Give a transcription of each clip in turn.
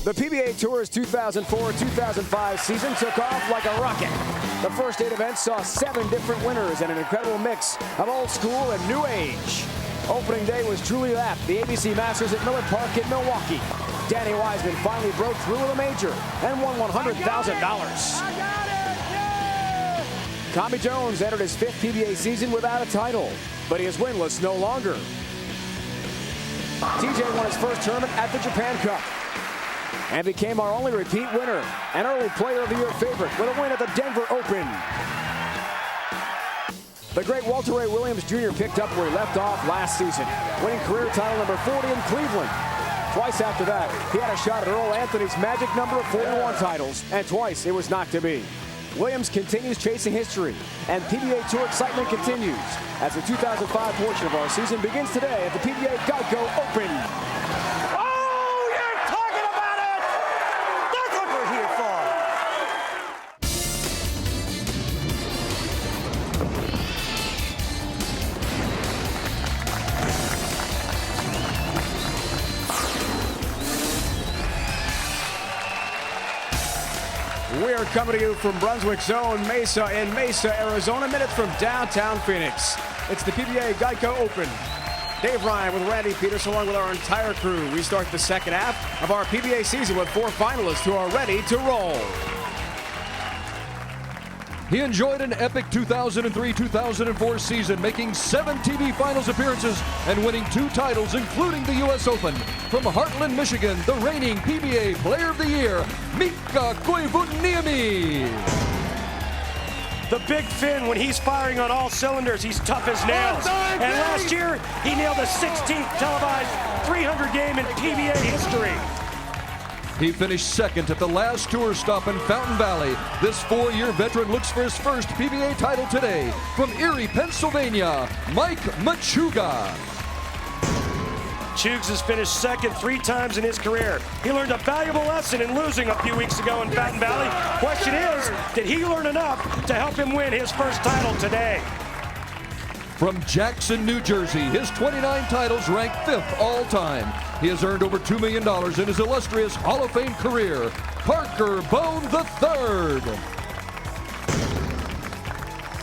The PBA Tour's 2004-2005 season took off like a rocket. The first 8 events saw 7 different winners and an incredible mix of old school and new age. Opening day was truly that, the ABC Masters at Miller Park in Milwaukee. Danny Wiseman finally broke through with a major and won $100,000. Tommy Jones entered his 5th PBA season without a title, but he is winless no longer. TJ won his first tournament at the Japan Cup and became our only repeat winner, an early Player of the Year favorite with a win at the Denver Open. The great Walter Ray Williams Jr. picked up where he left off last season, winning career title number 40 in Cleveland. Twice after that, he had a shot at Earl Anthony's magic number of 41 titles, and twice it was not to be. Williams continues chasing history, and PBA Tour excitement continues as the 2005 portion of our season begins today at the PBA GEICO Open. Oh, you're talking about it! That's what we're here for! We are coming to you from Brunswick's own Mesa in Mesa, Arizona, minutes from downtown Phoenix. It's the PBA GEICO Open. Dave Ryan with Randy Peters along with our entire crew. We start the second half of our PBA season with 4 finalists who are ready to roll. He enjoyed an epic 2003-2004 season, making 7 TV Finals appearances and winning 2 titles, including the U.S. Open. From Heartland, Michigan, the reigning PBA Player of the Year, Mika Koivunim. The Big Fin, when he's firing on all cylinders, he's tough as nails. And last year, he nailed the 16th televised 300 game in PBA history. He finished second at the last tour stop in Fountain Valley. This 4-year veteran looks for his first PBA title today. From Erie, Pennsylvania, Mike Machuga. Chugs has finished second 3 times in his career. He learned a valuable lesson in losing a few weeks ago in Fountain Valley. Question is, did he learn enough to help him win his first title today? From Jackson, New Jersey, his 29 titles rank 5th all-time. He has earned over $2 million in his illustrious Hall of Fame career. Parker Bohn III.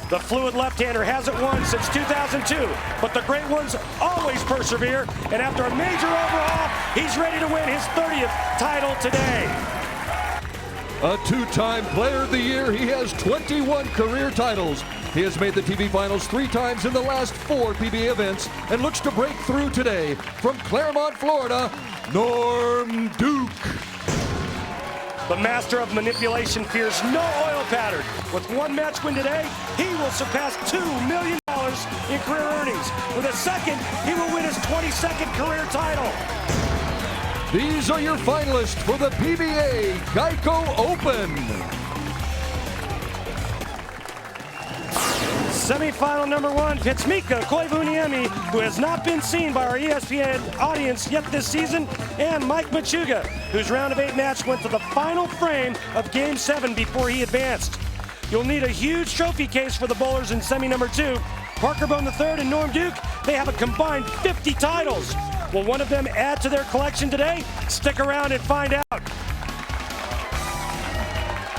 The fluid left-hander hasn't won since 2002, but the great ones always persevere, and after a major overhaul, he's ready to win his 30th title today. A 2-time Player of the Year, he has 21 career titles. He has made the TV Finals 3 times in the last 4 PBA events and looks to break through today. From Claremont, Florida, Norm Duke. The master of manipulation fears no oil pattern. With 1 match win today, he will surpass $2 million in career earnings. With a second, he will win his 22nd career title. These are your finalists for the PBA GEICO Open. Semifinal number 1 pits Mika Koivunim, who has not been seen by our ESPN audience yet this season, and Mike Machuga, whose round of 8 match went to the final frame of Game 7 before he advanced. You'll need a huge trophy case for the bowlers in semi number 2. Parker Bohn III and Norm Duke, they have a combined 50 titles. Will one of them add to their collection today? Stick around and find out.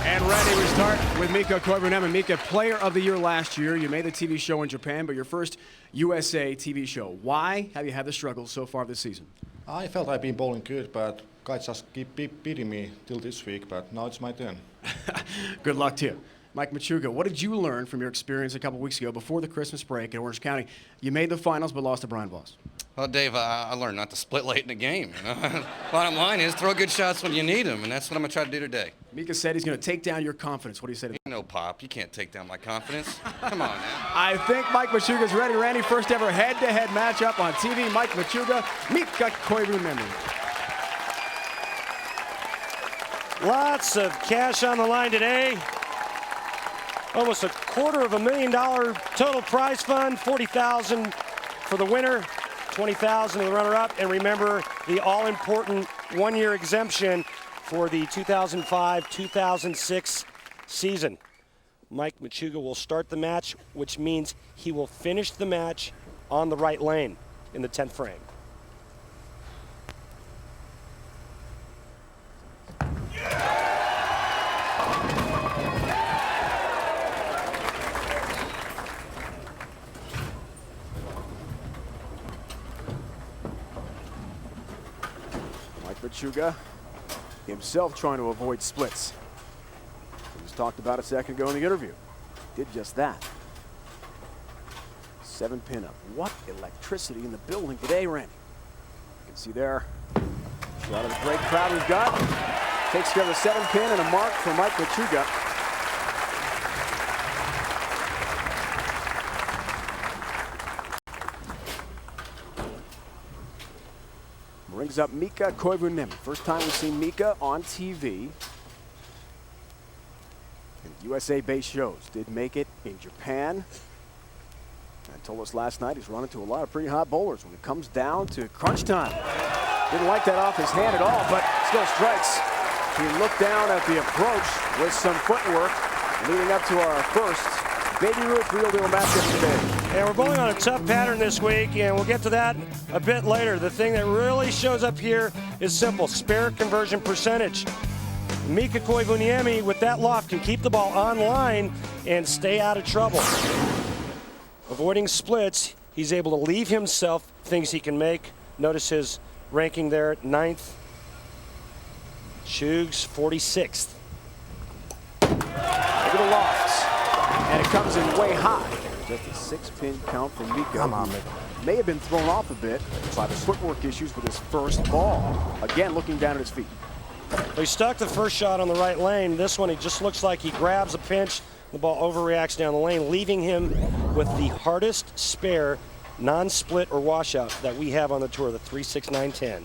And Randy, we start with Mika Koivunim. Mika, Player of the Year last year. You made the TV show in Japan, but your first USA TV show. Why have you had the struggles so far this season? I felt I've been bowling good, but guys just keep beating me till this week, but now it's my turn. Good luck to you. Mike Machuga, what did you learn from your experience a couple weeks ago before the Christmas break in Orange County? You made the finals but lost to Brian Voss. Well, Dave, I learned not to split late in the game. You know? Bottom line is throw good shots when you need them, and that's what I'm going to try to do today. Mika said he's going to take down your confidence. What do you say to that? No, Pop, you can't take down my confidence. Come on now. I think Mike Machuga's ready. Randy, first ever head-to-head matchup on TV. Mike Machuga, Mika Koivunim. Lots of cash on the line today. Almost $250,000 total prize fund, $40,000 for the winner, $20,000 for the runner-up, and remember the all-important 1-year exemption for the 2005-2006 season. Mike Machuga will start the match, which means he will finish the match on the right lane in the 10th frame. Machuga himself trying to avoid splits. It was talked about a second ago in the interview. Did just that. 7-pin up. What electricity in the building today, Randy. You can see there. Shot of the great crowd we've got. Takes care of the 7-pin and a mark for Mike Machuga. Brings up Mika Koivunim. First time we've seen Mika on TV. And USA-based shows. Did make it in Japan. And told us last night he's run into a lot of pretty hot bowlers when it comes down to crunch time. Didn't like that off his hand at all, but still strikes. He looked down at the approach with some footwork leading up to our first Baby Ruth real deal matchup today. And we're bowling on a tough pattern this week, and we'll get to that a bit later. The thing that really shows up here is simple: spare conversion percentage. Mika Koivunim with that loft can keep the ball on line and stay out of trouble. Avoiding splits, he's able to leave himself things he can make. Notice his ranking there at 9th. Shugs 46th. Look at the lofts. And it comes in way high. Just a 6-pin count for Mika. Come on, man. May have been thrown off a bit by the footwork issues with his first ball. Again, looking down at his feet. He stuck the first shot on the right lane. This one, he just looks like he grabs a pinch. The ball overreacts down the lane, leaving him with the hardest spare non-split or washout that we have on the tour, the 3-6-9-10.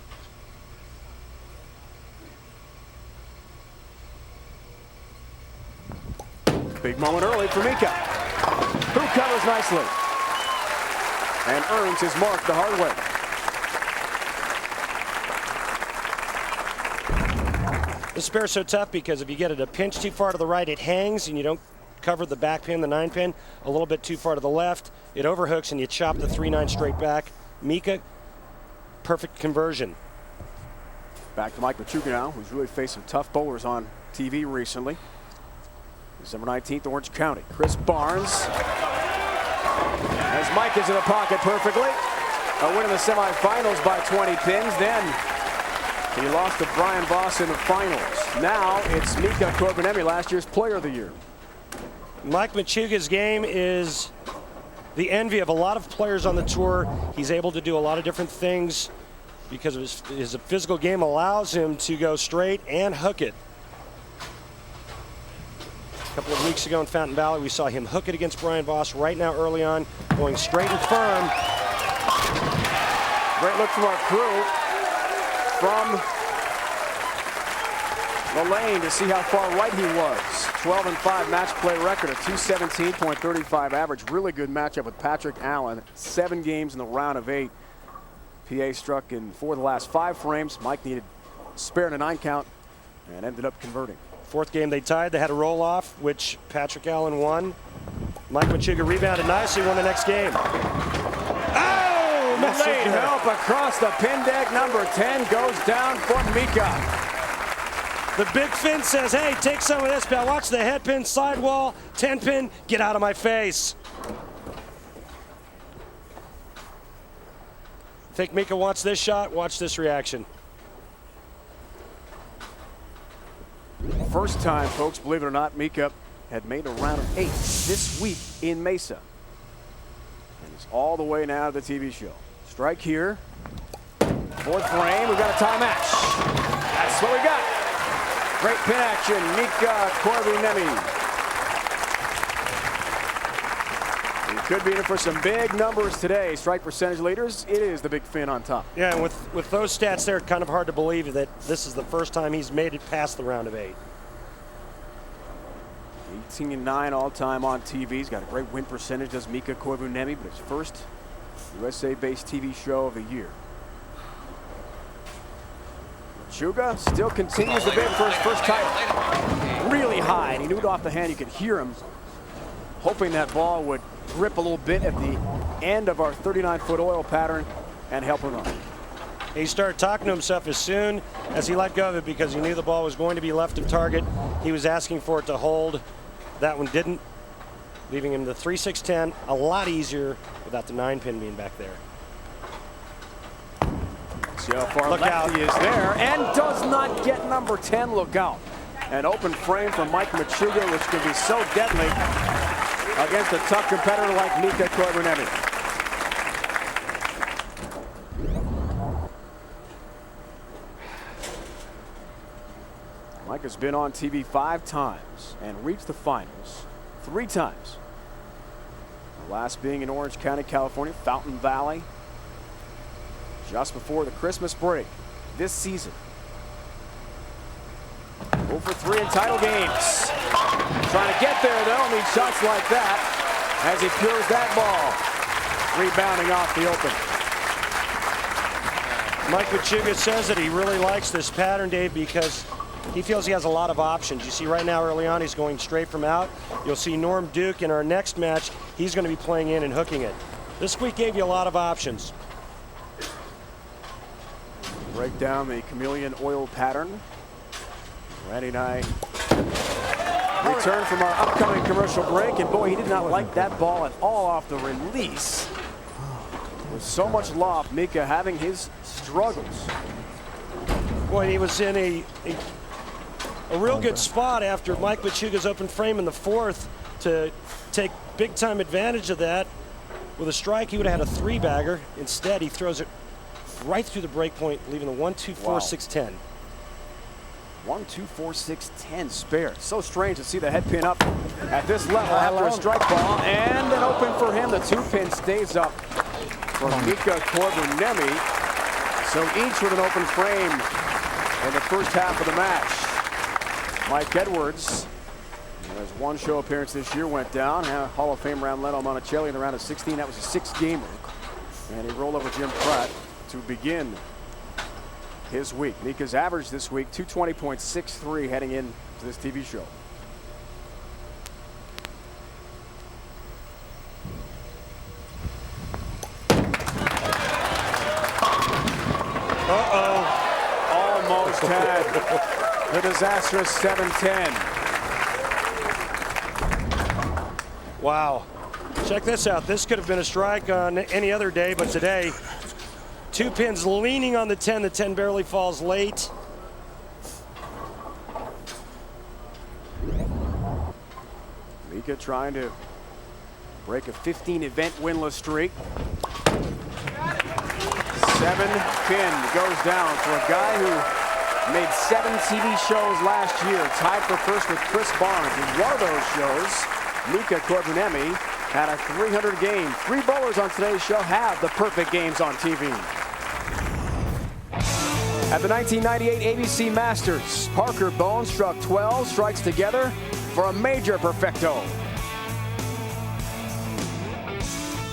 Big moment early for Mika, who covers nicely and earns his mark the hard way. The spare's so tough because if you get it a pinch too far to the right, it hangs and you don't cover the back pin, the 9-pin. A little bit too far to the left, it overhooks and you chop the 3-9 straight back. Mika, perfect conversion. Back to Mike Machuga now, who's really faced some tough bowlers on TV recently. December 19th, Orange County. Chris Barnes. As Mike is in the pocket perfectly. A win in the semifinals by 20 pins. Then he lost to Brian Voss in the finals. Now it's Mika Koivunim, last year's Player of the Year. Mike Machuga's game is the envy of a lot of players on the tour. He's able to do a lot of different things because of his physical game allows him to go straight and hook it. A couple of weeks ago in Fountain Valley, we saw him hook it against Brian Voss. Right now, early on, going straight and firm. Great look from our crew from the lane to see how far right he was. 12-5 match play record, a 217.35 average. Really good matchup with Patrick Allen. 7 games in the round of 8. PA struck in 4 of the last 5 frames. Mike needed spare in a 9 count and ended up converting. 4th game they tied. They had a roll off, which Patrick Allen won. Mike Machuga rebounded nicely, won the next game. Oh! Lane help across the pin deck. Number 10 goes down for Mika. The big fin says, hey, take some of this, pal. Watch the head pin, sidewall, 10-pin, get out of my face. Think Mika wants this shot? Watch this reaction. First time, folks, believe it or not, Mika had made a round of 8 this week in Mesa. And he's all the way now to the TV show. Strike here. 4th frame, we've got a tie match. That's what we got. Great pin action, Mika Koivunim. He could be in for some big numbers today. Strike percentage leaders, it is the big fin on top. Yeah, and with those stats there, kind of hard to believe that this is the first time he's made it past the round of 8. 18-9 all-time on TV. He's got a great win percentage, does Mika Koivunim, but his first USA-based TV show of the year. Machuga still continues to bid for his first title. Really high, and he knew it off the hand. You could hear him hoping that ball would grip a little bit at the end of our 39-foot oil pattern and help him out. He started talking to himself as soon as he let go of it because he knew the ball was going to be left of target. He was asking for it to hold. That one didn't, leaving him the 3-6-10, a lot easier without the 9-pin being back there. So far, Look out. lefty is there and does not get number 10. Look out. An open frame from Mike Machuga, which can be so deadly against a tough competitor like Mika Koivunim. Mike has been on TV 5 times and reached the finals 3 times. The last being in Orange County, California, Fountain Valley, just before the Christmas break this season. 0 for 3 in title games. Trying to get there, though. Need shots like that as he cures that ball. Rebounding off the open. Mike Machuga says that he really likes this pattern, Dave, because he feels he has a lot of options. You see right now early on he's going straight from out. You'll see Norm Duke in our next match. He's going to be playing in and hooking it. This week gave you a lot of options. Break down the chameleon oil pattern. Randy and I return from our upcoming commercial break, and boy, he did not like that ball at all off the release. With so much loft, Mika having his struggles. Boy, he was in a real good spot after Mike Machuga's open frame in the 4th to take big time advantage of that. With a strike, he would have had a 3-bagger. Instead, he throws it right through the break point, leaving the 1-2-4-6-10. 1-2-4-6-10 spare. So strange to see the head pin up at this level after a strike ball, and an open for him. The 2-pin stays up for Mika Koivunim. So each with an open frame in the first half of the match. Mike Edwards, his 1 show appearance this year, went down. Hall of Fame round Leno Monticelli in the round of 16. That was a 6-gamer. And he rolled over Jim Pratt to begin his week. Mika's average this week, 220.63 heading into this TV show. Uh-oh. Almost had the disastrous 7-10. Wow. Check this out. This could have been a strike on any other day, but today, 2 pins leaning on the 10. The 10 barely falls late. Mika trying to break a 15-event winless streak. 7-pin goes down for a guy who made 7 TV shows last year, tied for first with Chris Barnes. In one of those shows, Mika Koivunim had a 300 game. 3 bowlers on today's show have the perfect games on TV. At the 1998 ABC Masters, Parker Bohn struck 12 strikes together for a major perfecto.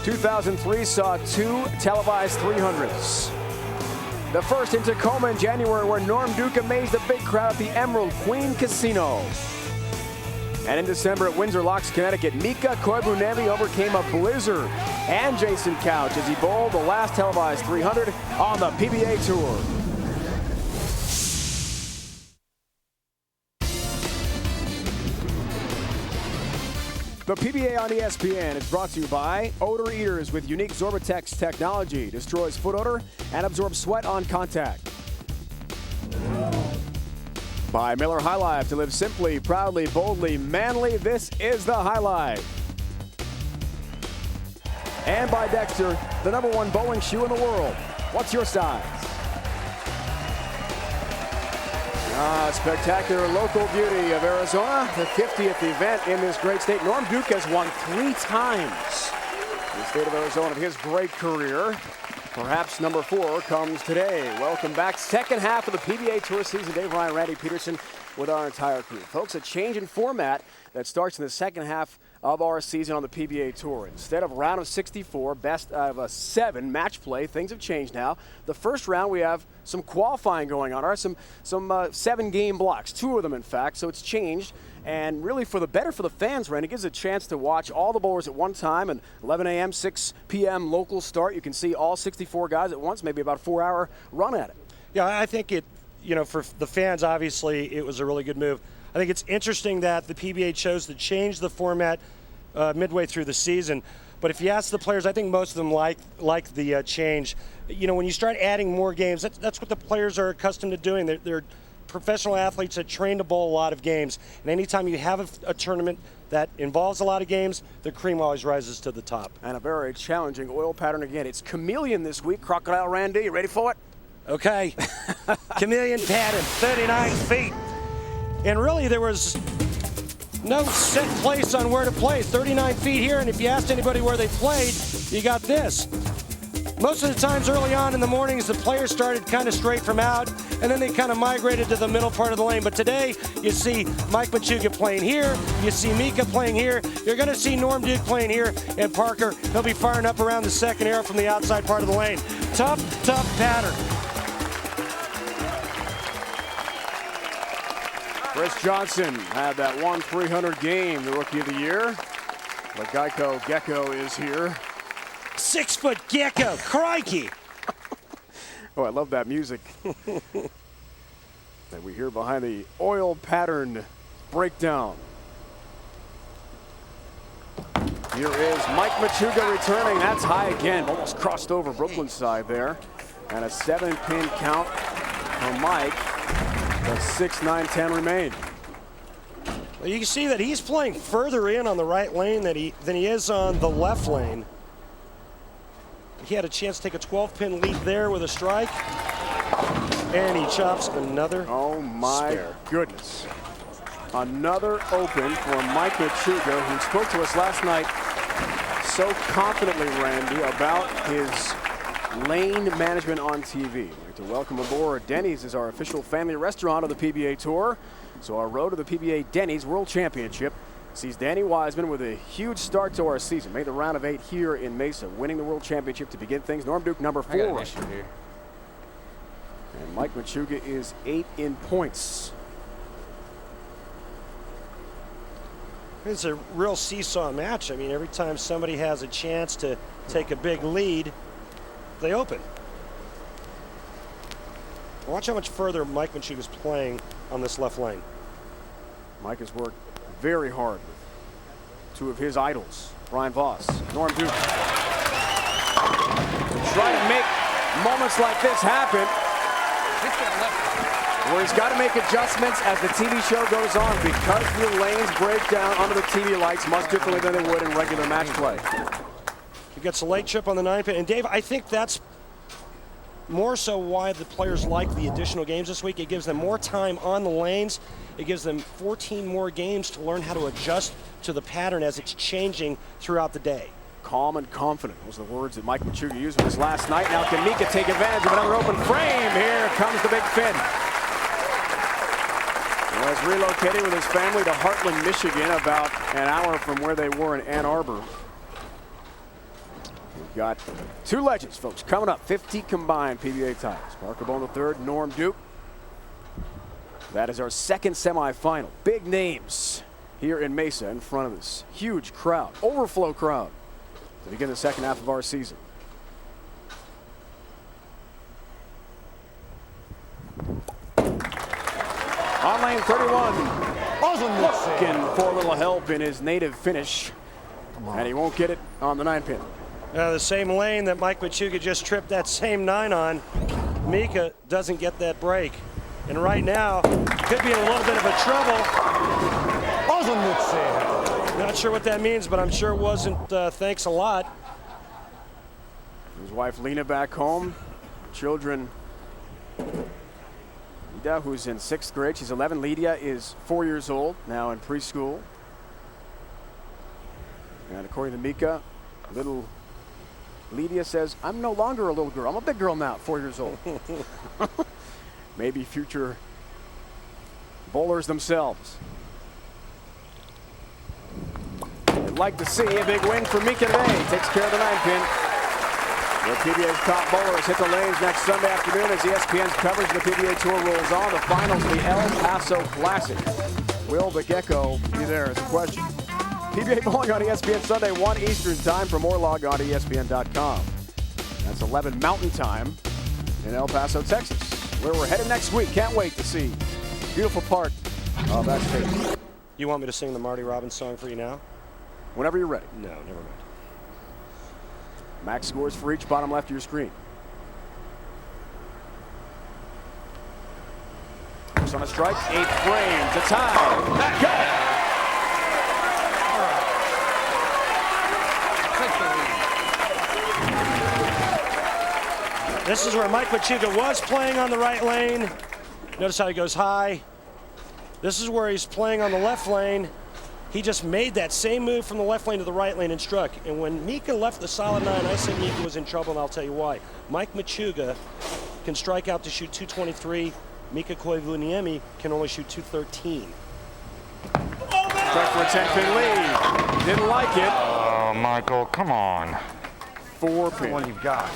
2003 saw 2 televised 300s. The first in Tacoma in January, where Norm Duke amazed a big crowd at the Emerald Queen Casino. And in December at Windsor Locks, Connecticut, Mika Koivunim overcame a blizzard and Jason Couch as he bowled the last televised 300 on the PBA Tour. The PBA on ESPN is brought to you by Odor Eaters with unique Zorbatex technology. Destroys foot odor and absorbs sweat on contact. By Miller High Life, to live simply, proudly, boldly, manly. This is the High Life. And by Dexter, the #1 bowling shoe in the world. What's your size? Spectacular local beauty of Arizona, the 50th event in this great state. Norm Duke has won 3 times in the state of Arizona of his great career. Perhaps number 4 comes today. Welcome back. Second half of the PBA Tour season. Dave Ryan, Randy Peterson with our entire crew. Folks, a change in format that starts in the second half of our season on the PBA Tour. Instead of round of 64, best of a 7 match play, things have changed now. The first round, we have some qualifying going on. Some 7-game blocks, 2 of them in fact, so it's changed. And really for the better for the fans, Randy, it gives a chance to watch all the bowlers at one time, and 11 a.m., 6 p.m. local start. You can see all 64 guys at once, maybe about a 4-hour run at it. Yeah, I think for the fans, obviously, it was a really good move. I think it's interesting that the PBA chose to change the format midway through the season. But if you ask the players, I think most of them like the change. You know, when you start adding more games, that's what the players are accustomed to doing. They're professional athletes that train to bowl a lot of games. And anytime you have a tournament that involves a lot of games, the cream always rises to the top. And a very challenging oil pattern again. It's chameleon this week. Crocodile Randy, you ready for it? Okay. Chameleon pattern, 39 feet. And really there was no set place on where to play. 39 feet here, and if you asked anybody where they played, you got this. Most of the times early on in the mornings, the players started kind of straight from out, and then they kind of migrated to the middle part of the lane. But today, you see Mike Machuga playing here, you see Mika playing here, you're going to see Norm Duke playing here, and Parker, he'll be firing up around the second arrow from the outside part of the lane. Tough pattern. Chris Johnson had that 1-300 game, the Rookie of the Year. But Geico is here. 6-foot gecko, crikey. Oh, I love that music. that we hear behind the oil pattern breakdown. Here is Mike Machuga returning. That's high again, almost crossed over Brooklyn's side there. And a 7-pin count for Mike. The 6-9-10 remain. Well, you can see that he's playing further in on the right lane than he is on the left lane. He had a chance to take a 12-pin lead there with a strike. And he chops another Oh my spare. goodness. Another open for Mike Machuga, who spoke to us last night so confidently, Randy, about his lane management on TV. We'd like to welcome aboard. Denny's is our official family restaurant of the PBA Tour. So our road to the PBA Denny's World Championship sees Danny Wiseman with a huge start to our season. Made the round of 8 here in Mesa, winning the World Championship to begin things. Norm Duke, number 4. I got an issue here. And Mike Machuga is 8 in points. It's a real seesaw match. I mean, every time somebody has a chance to take a big lead, they open. Watch how much further Mike Machuga's playing on this left lane. Mike has worked very hard with 2 of his idols, Brian Voss, Norm Duke. Try to make moments like this happen, where he's got to make adjustments as the TV show goes on, because the lanes break down under the TV lights much differently than they would in regular match play. He gets a late trip on the 9-pin. And Dave, I think that's more so why the players like the additional games this week. It gives them more time on the lanes. It gives them 14 more games to learn how to adjust to the pattern as it's changing throughout the day. Calm and confident. Those are the words that Mike Machuga used with us last night. Now can Mika take advantage of another open frame? Here comes the big fin. He was relocating with his family to Hartland, Michigan, about an hour from where they were in Ann Arbor. We've got 2 legends, folks, coming up. 50 combined PBA titles. Parker Bohn III, Norm Duke. That is our second semifinal. Big names here in Mesa in front of this huge crowd, overflow crowd, to begin the second half of our season. On lane 31, looking for a little help in his native finish, and he won't get it on the 9-pin. The same lane that Mike Machuga just tripped that same 9 on, Mika doesn't get that break. And right now, could be in a little bit of a trouble. Not sure what that means, but I'm sure it wasn't thanks a lot. His wife Lena back home. Children, Ida, who's in 6th grade. She's 11. Lydia is 4 years old, now in preschool. And according to Mika, little Lydia says, I'm no longer a little girl. I'm a big girl now, 4 years old. Maybe future bowlers themselves. I'd like to see a big win for Mika today. Takes care of the 9-pin. The PBA's top bowlers hit the lanes next Sunday afternoon as ESPN's coverage of the PBA Tour rolls on. The finals of the El Paso Classic. Will the Gecko be there is the question. PBA bowling on ESPN Sunday, 1 Eastern time. For more, log on to ESPN.com. That's 11 Mountain Time in El Paso, Texas, where we're headed next week. Can't wait to see beautiful part of that state. You want me to sing the Marty Robbins song for you now? Whenever you're ready. No, never mind. Max scores for each, bottom left of your screen. Looks on a strike, 8 frames, a tie. Got it. This is where Mike Machuga was playing on the right lane. Notice how he goes high. This is where he's playing on the left lane. He just made that same move from the left lane to the right lane and struck. And when Mika left the solid 9, I said Mika was in trouble, and I'll tell you why. Mike Machuga can strike out to shoot 223. Mika Koivunim can only shoot 213. Strike for a 10-pin lead. Didn't like it. Oh, Michael, come on. 4-pin. What you've got.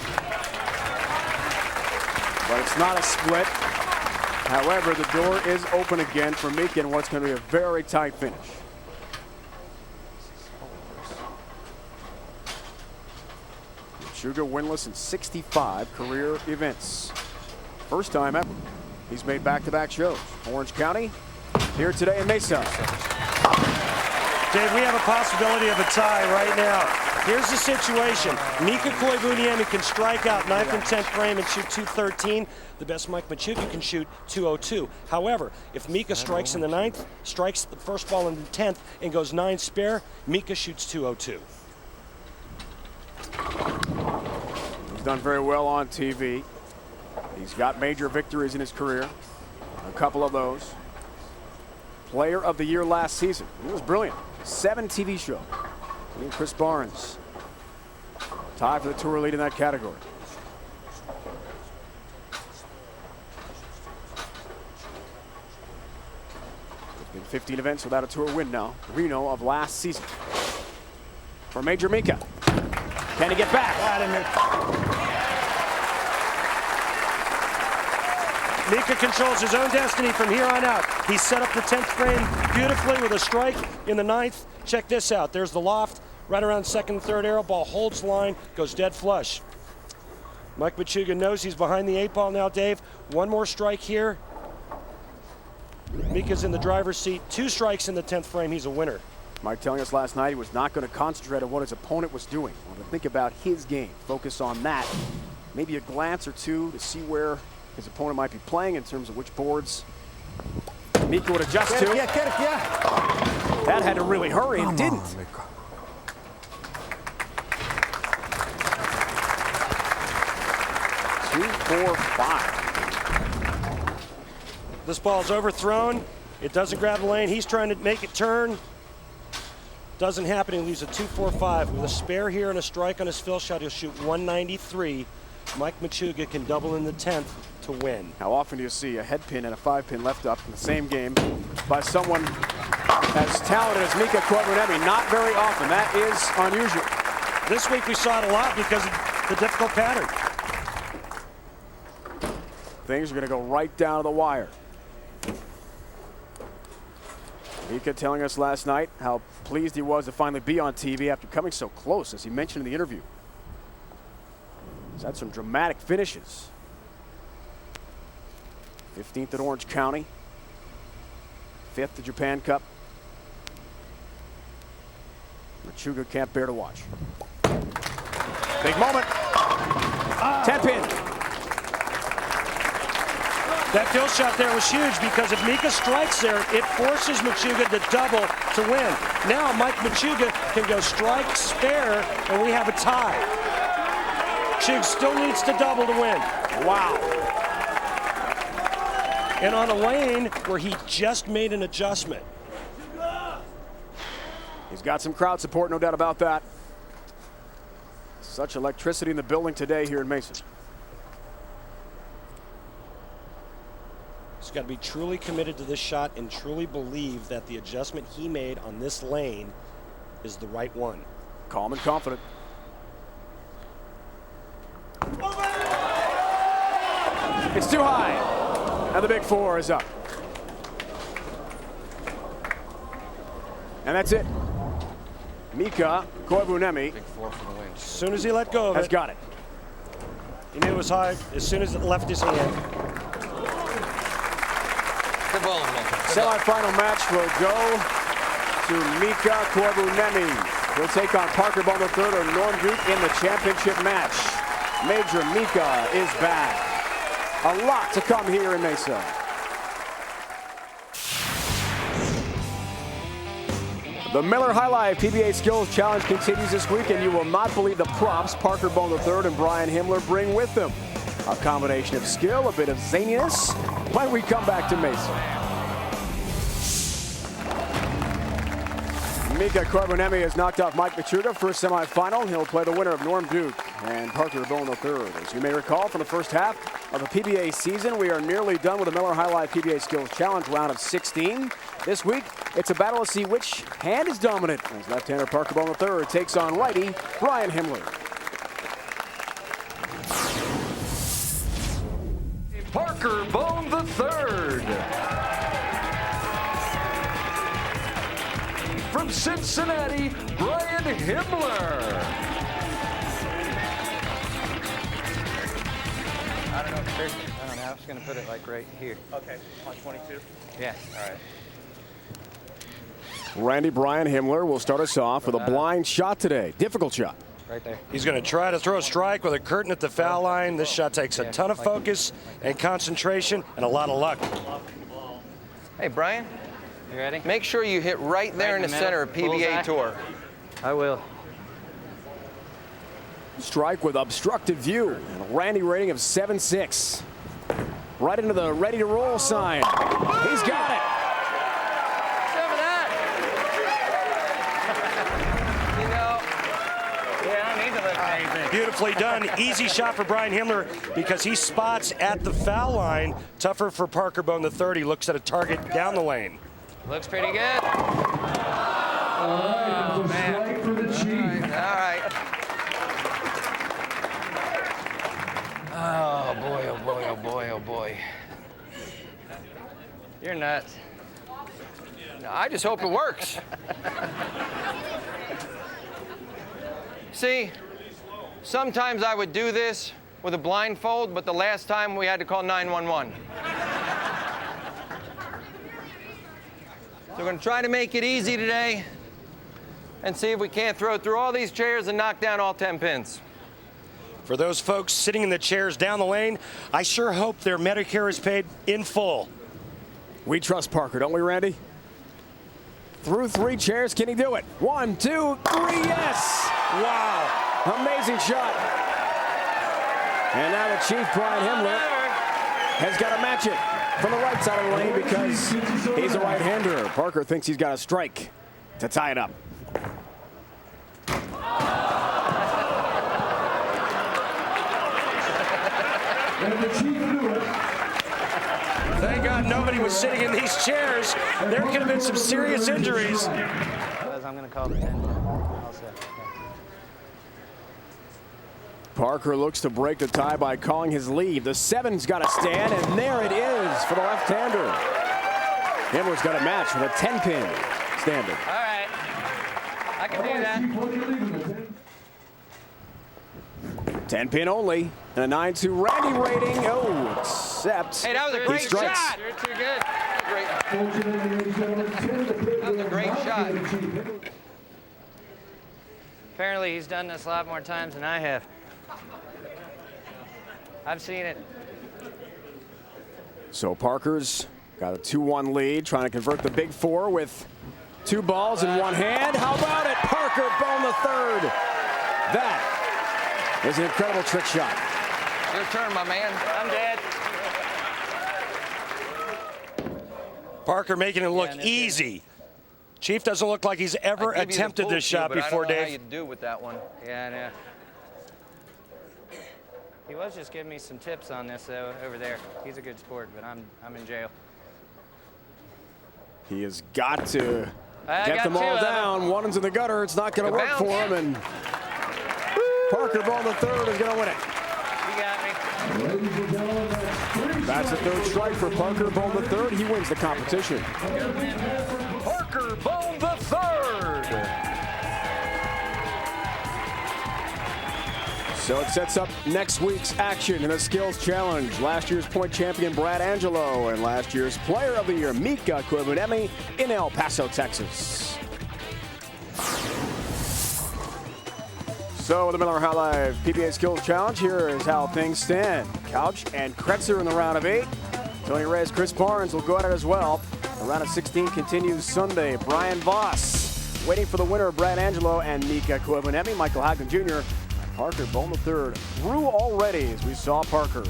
But it's not a split. However, the door is open again for Mika in what's going to be a very tight finish. Machuga winless in 65 career events. First time ever. He's made back-to-back shows. Orange County, here today in Mesa. Dave, we have a possibility of a tie right now. Here's the situation. Mika Koivunim can strike out 9th and 10th frame and shoot 213. The best Mike Machuga can shoot 202. However, if Mika strikes in the 9th, strikes the first ball in the 10th, and goes 9 spare, Mika shoots 202. He's done very well on TV. He's got major victories in his career. A couple of those. Player of the Year last season. He was brilliant. 7 TV shows. And Chris Barnes. Tied for the tour lead in that category. There's been 15 events without a tour win now. Reno of last season. For Major Mika. Can he get back? Mika controls his own destiny from here on out. He set up the 10th frame beautifully with a strike in the 9th. Check this out. There's the loft right around 2nd and 3rd arrow. Ball holds line, goes dead flush. Mike Machuga knows he's behind the 8 ball now, Dave. One more strike here. Mika's in the driver's seat. 2 strikes in the 10th frame. He's a winner. Mike telling us last night he was not going to concentrate on what his opponent was doing. He wanted to think about his game, focus on that. Maybe a glance or two to see where his opponent might be playing in terms of which boards Mika would adjust to. That had to really hurry and didn't. 2-4-5. This ball's overthrown. It doesn't grab the lane. He's trying to make it turn. Doesn't happen. He leaves a 2-4-5. With a spare here and a strike on his fill shot, he'll shoot 193. Mike Machuga can double in the 10th to win. How often do you see a head pin and a 5-pin left up in the same game by someone as talented as Mika Koivunim? Not very often. That is unusual. This week we saw it a lot because of the difficult pattern. Things are going to go right down to the wire. Mika telling us last night how pleased he was to finally be on TV after coming so close, as he mentioned in the interview. He's had some dramatic finishes. 15th at Orange County. 5th at Japan Cup. Machuga can't bear to watch. Big moment. 10-pin. That fill shot there was huge because if Mika strikes there, it forces Machuga to double to win. Now Mike Machuga can go strike, spare, and we have a tie. Chig still needs to double to win. Wow. And on a lane where he just made an adjustment. He's got some crowd support, no doubt about that. Such electricity in the building today here in Mesa. He's got to be truly committed to this shot and truly believe that the adjustment he made on this lane is the right one. Calm and confident. It's too high. And the big 4 is up. And that's it. Mika Koivunim Big 4 for the win. As soon as he let go of has it, got it. he knew it was high as soon as it left his hand. Good ball, man. Semi-final match will go to Mika Koivunim. He'll take on Parker Bohn III or Norm Duke in the championship match. Major Mika is back. A lot to come here in Mesa. The Miller High Life PBA Skills Challenge continues this week, and you will not believe the props Parker Bohn III and Brian Himmler bring with them. A combination of skill, a bit of zaniness, when we come back to Mesa. Mika Koivunim has knocked off Mike Machuga for a semifinal. He'll play the winner of Norm Duke and Parker Bohn III. As you may recall from the first half of the PBA season, we are nearly done with the Miller High Life PBA Skills Challenge round of 16. This week, it's a battle to see which hand is dominant as left-hander Parker Bohn III takes on righty Brian Himmler. Parker Bohn III. From Cincinnati, Brian Himmler. I don't know. I don't know. I was going to put it like right here. Okay, on 22? Yeah. All right. Randy Brian Himmler will start us off with a blind shot today. Difficult shot. Right there. He's going to try to throw a strike with a curtain at the foul line. This shot takes a ton of focus and concentration and a lot of luck. Hey, Brian. You ready? Make sure you hit right there in the center of PBA Tour. I will. Strike with obstructed view and a Randy rating of 7.6. Right into the ready to roll sign. He's got it. Some of that. I don't need to lift anything. Beautifully done. Easy shot for Brian Himmler because he spots at the foul line. Tougher for Parker Bohn III. He looks at a target down the lane. Looks pretty good. Oh, man. For the Chief. All right. Oh, boy, oh, boy, oh, boy, oh, boy. You're nuts. No, I just hope it works. See, sometimes I would do this with a blindfold, but the last time we had to call 911. So we're going to try to make it easy today and see if we can't throw through all these chairs and knock down all 10 pins. For those folks sitting in the chairs down the lane, I sure hope their Medicare is paid in full. We trust Parker, don't we, Randy? Through 3 chairs, can he do it? 1, 2, 3, yes! Wow, amazing shot. And now the Chief, Brian Himmler, has got to match it from the right side of the lane because he's a right-hander. Parker thinks he's got a strike to tie it up. Thank God nobody was sitting in these chairs. There could have been some serious injuries. I'm going to call the 10. Parker looks to break the tie by calling his lead. The 7's got to stand, and there it is for the left-hander. Himmler's got a match with a 10-pin standard. All right. I can do that. 10-pin only, and a 9-2 Randy rating. Oh, except hey, that was a great shot. You're too good. That was a great shot. Apparently, he's done this a lot more times than I have. I've seen it. So Parker's got a 2-1 lead, trying to convert the big 4 with 2 balls in one hand. How about it, Parker Bohn III? That is an incredible trick shot. Your turn, my man. I'm dead. Parker making it look easy. Chief doesn't look like he's ever attempted this shot before, Dave. I don't know how you do with that one. Yeah, I know. He was just giving me some tips on this, though, over there. He's a good sport, but I'm in jail. He has got to get them all down. One is in the gutter. It's not going to work for him, and Parker Bohn III is going to win it. You got me. That's the 3rd strike for Parker Bohn III. He wins the competition. Parker Bohn III. So it sets up next week's action in the Skills Challenge. Last year's point champion Brad Angelo and last year's Player of the Year Mika Koivunim in El Paso, Texas. So the Miller High Life PBA Skills Challenge, here is how things stand. Couch and Kretzer in the round of 8. Tony Reyes, Chris Barnes will go at it as well. The round of 16 continues Sunday. Brian Voss waiting for the winner, Brad Angelo and Mika Koivunim. Michael Hagman Jr. and Parker Bohn III through already, as we saw Parker,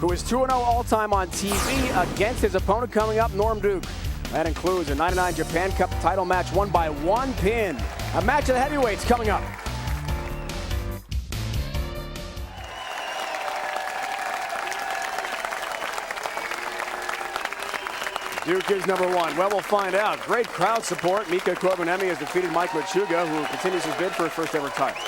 who is 2-0 all-time on TV against his opponent coming up, Norm Duke. That includes a '99 Japan Cup title match won by 1 pin. A match of the heavyweights coming up. Duke is number 1. Well, we'll find out. Great crowd support. Mika Koivunim has defeated Mike Machuga, who continues his bid for his first ever title.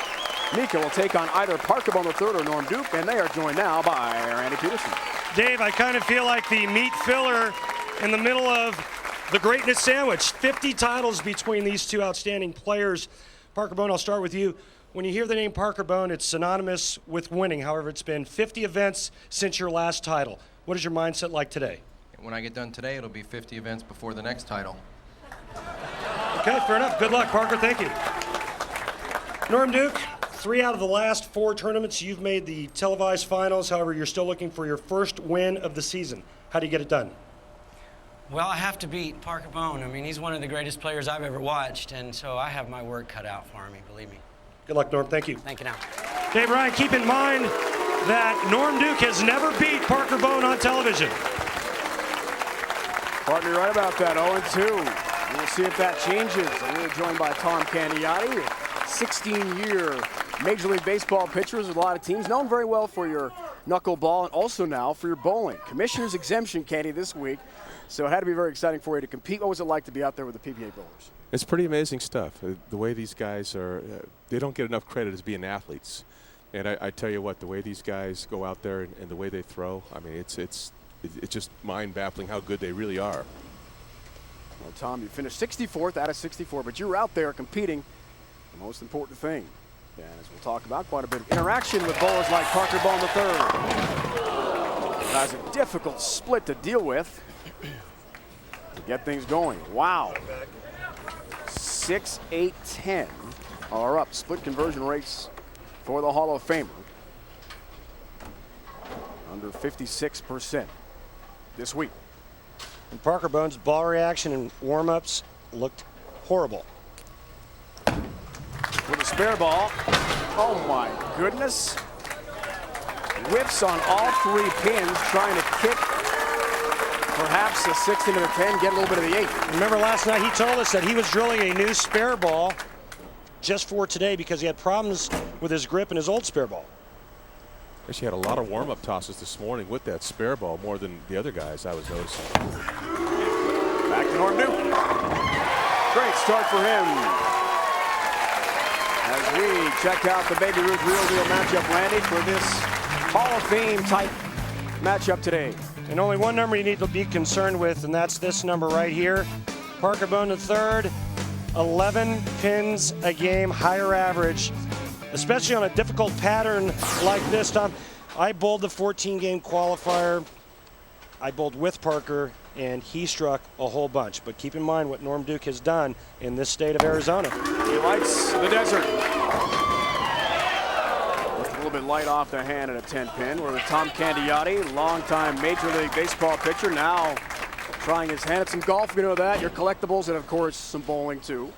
Mika will take on either Parker Bohn III or Norm Duke, and they are joined now by Randy Peterson. Dave, I kind of feel like the meat filler in the middle of the greatness sandwich. 50 titles between these two outstanding players. Parker Bohn, I'll start with you. When you hear the name Parker Bohn, it's synonymous with winning. However, it's been 50 events since your last title. What is your mindset like today? When I get done today, it'll be 50 events before the next title. Okay, fair enough. Good luck, Parker. Thank you. Norm Duke, 3 out of the last 4 tournaments, you've made the televised finals. However, you're still looking for your first win of the season. How do you get it done? Well, I have to beat Parker Bohn. I mean, he's one of the greatest players I've ever watched, and so I have my work cut out for me, believe me. Good luck, Norm. Thank you. Thank you now. Dave Ryan, keep in mind that Norm Duke has never beat Parker Bohn on television. Partner right about that, 0-2. We'll see if that changes. We're joined by Tom Candiati, 16-year Major League Baseball pitcher with a lot of teams, known very well for your knuckleball and also now for your bowling. Commissioner's exemption, Candy, this week, so it had to be very exciting for you to compete. What was it like to be out there with the PBA bowlers? It's pretty amazing stuff. The way these guys are, they don't get enough credit as being athletes. And I tell you what, the way these guys go out there and the way they throw, I mean, it's just mind-baffling how good they really are. Well, Tom, you finished 64th out of 64, but you were out there competing, the most important thing. And as we'll talk about, quite a bit of interaction with bowlers like Parker Bohn III. Has a difficult split to deal with to get things going. Wow. 6, 8, 10 are up. Split conversion rates for the Hall of Famer. Under 56% this week. And Parker Bohn's ball reaction and warm-ups looked horrible. With a spare ball. Oh my goodness. Whiffs on all 3 pins, trying to kick perhaps the 6 into the 10, get a little bit of the 8. Remember last night he told us that he was drilling a new spare ball just for today because he had problems with his grip and his old spare ball. Actually had a lot of warm-up tosses this morning with that spare ball, more than the other guys I was noticing. Back to Norm Duke. Great start for him. As we check out the Baby Ruth Real Deal matchup, Randy, for this Hall of Fame type matchup today. And only one number you need to be concerned with, and that's this number right here. Parker Bohn III, 11 pins a game, higher average, especially on a difficult pattern like this, Tom. I bowled the 14-game qualifier. I bowled with Parker, and he struck a whole bunch. But keep in mind what Norm Duke has done in this state of Arizona. He likes the desert. Just a little bit light off the hand at a 10-pin. We're with Tom Candiotti, longtime Major League Baseball pitcher, now trying his hand at some golf. You know that, your collectibles, and of course some bowling too.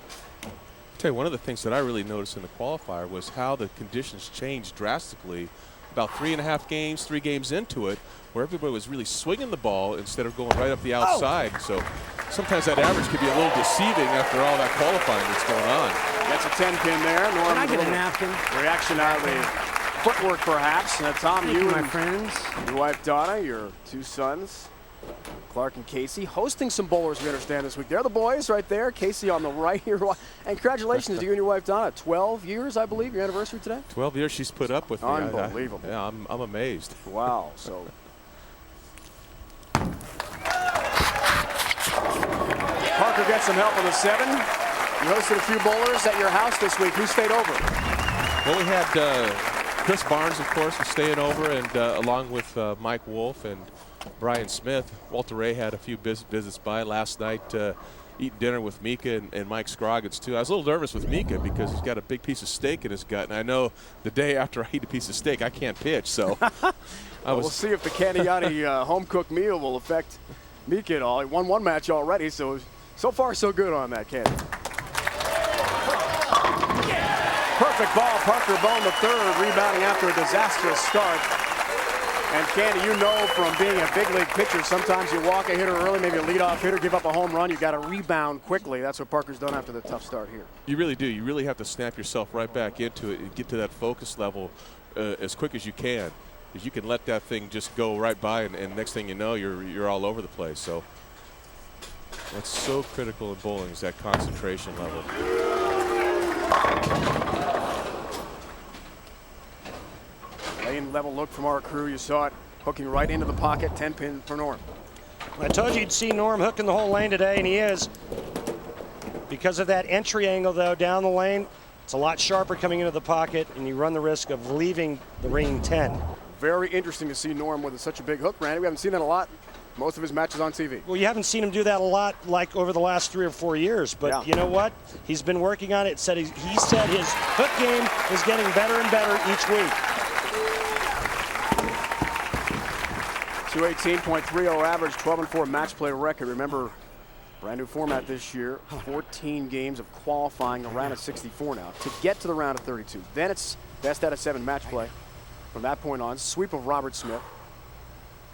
Tell you, one of the things that I really noticed in the qualifier was how the conditions changed drastically about 3.5 games, 3 games into it, where everybody was really swinging the ball instead of going right up the outside. Oh. So sometimes that average could be a little deceiving after all that qualifying that's going on. That's a 10-pin there. Norm, can I get a napkin? Reaction out of the footwork, perhaps. Now, Tom, you my and friends, your wife Donna, your 2 sons, Clark and Casey, hosting some bowlers, we understand, this week. They're the boys right there. Casey on the right here. And congratulations to you and your wife Donna. 12 years, I believe, your anniversary today? 12 years she's put up with me. Unbelievable. Yeah, I'm amazed. Wow. So Parker gets some help on the 7. You hosted a few bowlers at your house this week. Who stayed over? Well, we had Chris Barnes, of course, was staying over, and along with Mike Wolf and Brian Smith. Walter Ray had a few visits by last night. eating dinner with Mika and Mike Scroggins too. I was a little nervous with Mika because he's got a big piece of steak in his gut, and I know the day after I eat a piece of steak, I can't pitch. So we'll see if the Candiati home-cooked meal will affect Mika at all. He won one match already, so far so good on that, Candy. Perfect ball, Parker Bohn the third, rebounding after a disastrous start. And Candy, you know from being a big league pitcher, sometimes you walk a hitter early, maybe a leadoff hitter, give up a home run, you got to rebound quickly. That's what Parker's done after the tough start here. You really do. You really have to snap yourself right back into it and get to that focus level as quick as you can. Because you can let that thing just go right by, and next thing you know, you're all over the place. So that's so critical in bowling, is that concentration level. Lane level look from our crew. You saw it hooking right into the pocket. 10-pin for Norm. I told you you'd see Norm hooking the whole lane today, and he is. Because of that entry angle, though, down the lane, it's a lot sharper coming into the pocket, and you run the risk of leaving the ring 10. Very interesting to see Norm with such a big hook, Randy. We haven't seen that a lot. Most of his matches on TV. Well, you haven't seen him do that a lot, like over the last 3 or 4 years. But yeah. You know what? He's been working on it. He said his hook game is getting better and better each week. 218.30 average, 12-4 match play record. Remember, brand new format this year. 14 games of qualifying, around a 64 now to get to the round of 32. Then it's best out of 7 match play. From that point on, sweep of Robert Smith.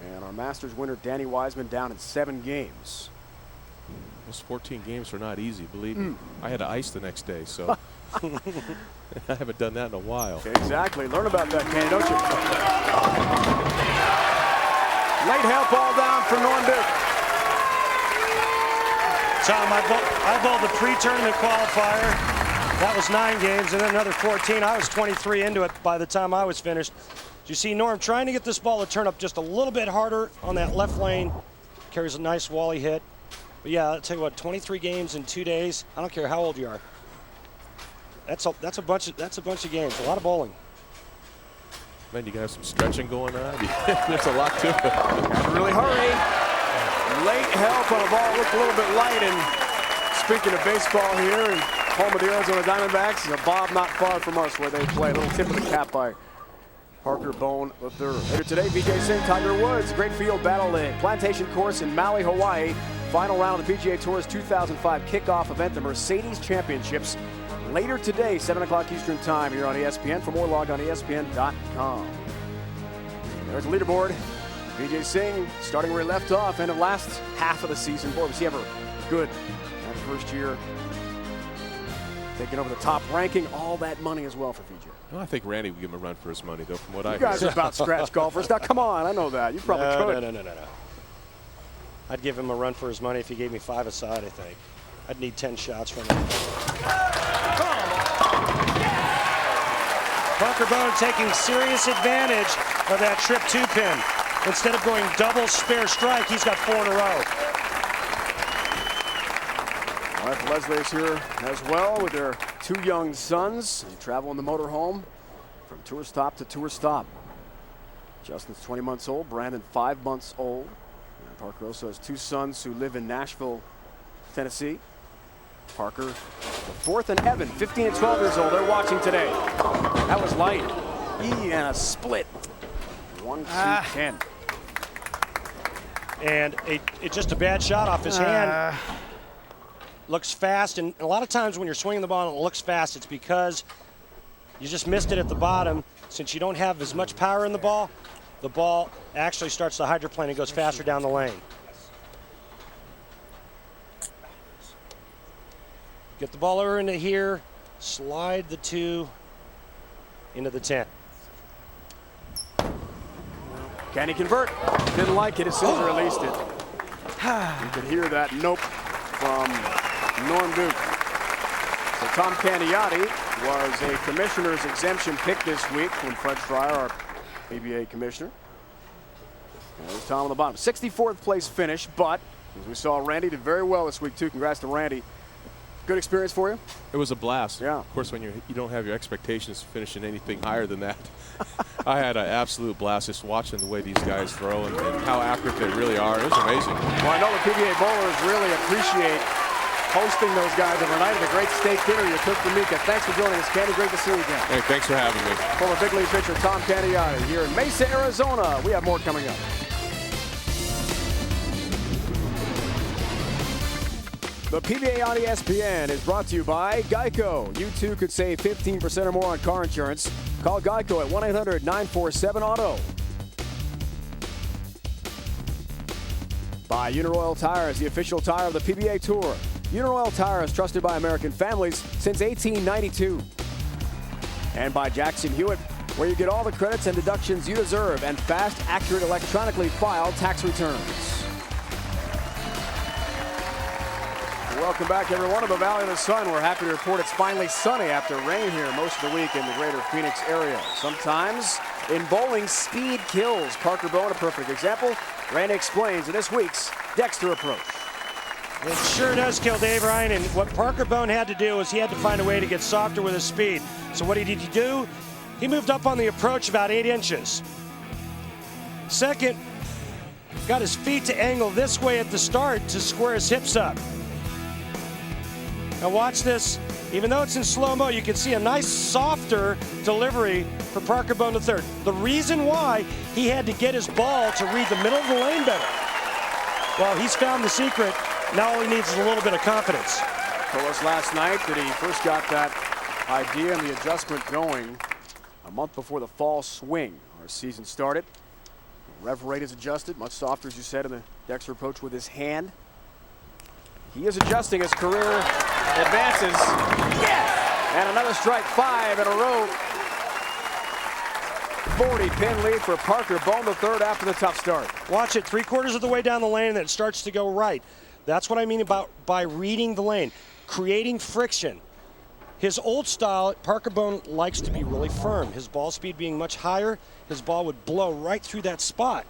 And our Masters winner, Danny Wiseman, down in 7 games. Those 14 games are not easy, believe me. I had to ice the next day, so I haven't done that in a while. Exactly. Learn about that, Candy, don't you? Late help ball down for Norm Duke. Tom, I bowled the pre-tournament qualifier. That was 9 games, and then another 14. I was 23 into it by the time I was finished. You see Norm trying to get this ball to turn up just a little bit harder on that left lane. Carries a nice wally hit. But yeah, I'll tell you what, 23 games in 2 days. I don't care how old you are. That's a bunch of games. A lot of bowling. Man, you can have some stretching going on. There's a lot to it. Got to really hurry. Late help on a ball looked a little bit light. And speaking of baseball here, and home of the Arizona Diamondbacks, Bob not far from us where they play. A little tip of the cap by Parker Bohn the third. Later today, BJ Singh, Tiger Woods, great field battle at Plantation Course in Maui, Hawaii. Final round of the PGA Tour's 2005 kickoff event, the Mercedes Championships. Later today, 7 o'clock Eastern time here on ESPN. For more, log on ESPN.com. There's the leaderboard. BJ Singh starting where he left off, end of last half of the season. Boy, was he ever good that first year. Taking over the top ranking, all that money as well for VJ. Well, I think Randy would give him a run for his money, though, from what I heard. You guys are about scratch golfers. Now, come on, I know that. You probably could. No. I'd give him a run for his money if he gave me 5 aside, I think. I'd need 10 shots from him. Parker Bohn taking serious advantage of that trip 2-pin. Instead of going double spare strike, he's got 4 in a row. Wife Leslie is here as well with their 2 young sons. They travel in the motorhome from tour stop to tour stop. Justin's 20 months old, Brandon 5 months old. And Parker also has 2 sons who live in Nashville, Tennessee. Parker, the 4th, and Evan, 15 and 12 years old. They're watching today. That was light. E and a split. 1-2-10. And just a bad shot off his hand. Looks fast, and a lot of times when you're swinging the ball and it looks fast, it's because you just missed it at the bottom. Since you don't have as much power in the ball actually starts to hydroplane and goes faster down the lane. Get the ball over into here, slide the 2 into the 10. Can he convert? Didn't like it as soon as he released it. You could hear that nope from Norm Duke. So Tom Candiati was a commissioner's exemption pick this week from Fred Schreier, our PBA commissioner. And there's Tom on the bottom. 64th place finish, but as we saw, Randy did very well this week too. Congrats to Randy. Good experience for you? It was a blast. Yeah. Of course, when you don't have your expectations finishing anything higher than that. I had an absolute blast just watching the way these guys throw and how accurate they really are. It was amazing. Well, I know the PBA bowlers really appreciate hosting those guys overnight at a great steak dinner you took for Mika. Thanks for joining us, Candy. Great to see you again. Hey, thanks for having me. Former big league pitcher Tom Candiati here in Mesa, Arizona. We have more coming up. The PBA on ESPN is brought to you by Geico. You too could save 15% or more on car insurance. Call Geico at 1-800-947-AUTO. By Uniroyal Tires, the official tire of the PBA Tour. Uniroyal Tires, trusted by American families since 1892. And by Jackson Hewitt, where you get all the credits and deductions you deserve and fast, accurate, electronically filed tax returns. Welcome back, everyone, to the Valley of the Sun. We're happy to report it's finally sunny after rain here most of the week in the greater Phoenix area. Sometimes in bowling, speed kills. Parker Bohn, a perfect example. Randy explains in this week's Dexter Approach. It sure does kill Dave Ryan, and what Parker Bohn had to do was he had to find a way to get softer with his speed. So what did he do? He moved up on the approach about 8 inches. Second, got his feet to angle this way at the start to square his hips up. Now watch this. Even though it's in slow-mo, you can see a nice softer delivery for Parker Bohn III. The reason why he had to get his ball to read the middle of the lane better. Well, he's found the secret. Now all he needs is a little bit of confidence. Told us last night that he first got that idea and the adjustment going a month before the fall swing. Our season started. The rev rate is adjusted, much softer, as you said, in the Dexter Approach with his hand. He is adjusting as career advances. Yes! And another strike, 5 in a row. 40-pin lead for Parker Bohn III after the tough start. Watch it, 3/4 of the way down the lane and then it starts to go right. That's what I mean about by reading the lane, creating friction. His old style, Parker Bohn likes to be really firm. His ball speed being much higher, his ball would blow right through that spot.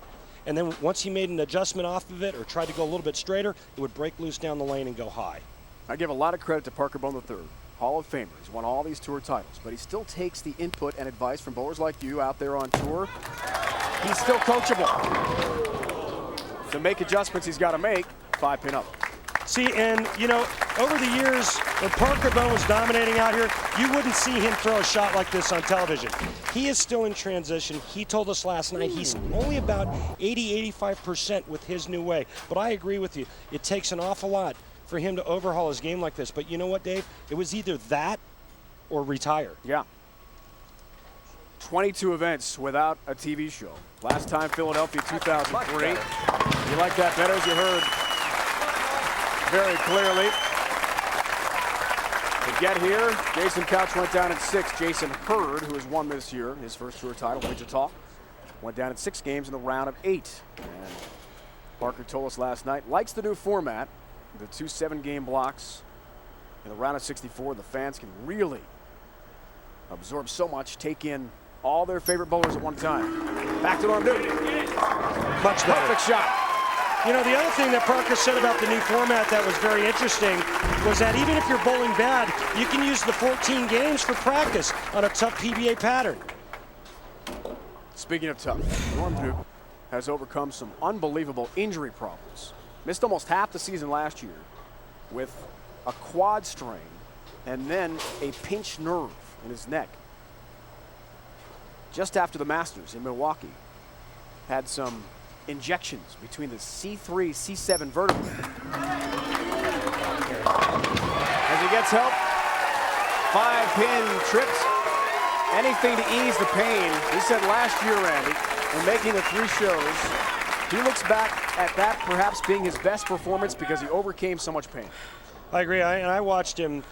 And then once he made an adjustment off of it or tried to go a little bit straighter, it would break loose down the lane and go high. I give a lot of credit to Parker Bohn III, Hall of Famer. He's won all these tour titles, but he still takes the input and advice from bowlers like you out there on tour. He's still coachable. To make adjustments he's got to make, 5-pin up. See, and you know, over the years, when Parker Bohn was dominating out here, you wouldn't see him throw a shot like this on television. He is still in transition. He told us last night he's only about 80–85% with his new way. But I agree with you. It takes an awful lot for him to overhaul his game like this. But you know what, Dave? It was either that or retire. Yeah. 22 events without a TV show. Last time, Philadelphia, 2003. You like that better, as you heard very clearly. To get here, Jason Couch went down in 6. Jason Hurd, who has won this year, his first tour title, Wichita, went down in 6 games in the round of 8. And Parker told us last night, likes the new format, the 2 7-game blocks. In the round of 64, the fans can really absorb so much, take in all their favorite bowlers at one time. Back to Norm Newton. Much better. Perfect shot. You know, the other thing that Parker said about the new format that was very interesting was that even if you're bowling bad, you can use the 14 games for practice on a tough PBA pattern. Speaking of tough, Norm Newton has overcome some unbelievable injury problems. Missed almost half the season last year with a quad strain and then a pinched nerve in his neck. Just after the Masters in Milwaukee, had some injections between the C3, C7 vertebrae. As he gets help, 5-pin trips, anything to ease the pain. He said last year, Randy, in making the 3 shows, he looks back at that perhaps being his best performance because he overcame so much pain. I agree, and I watched him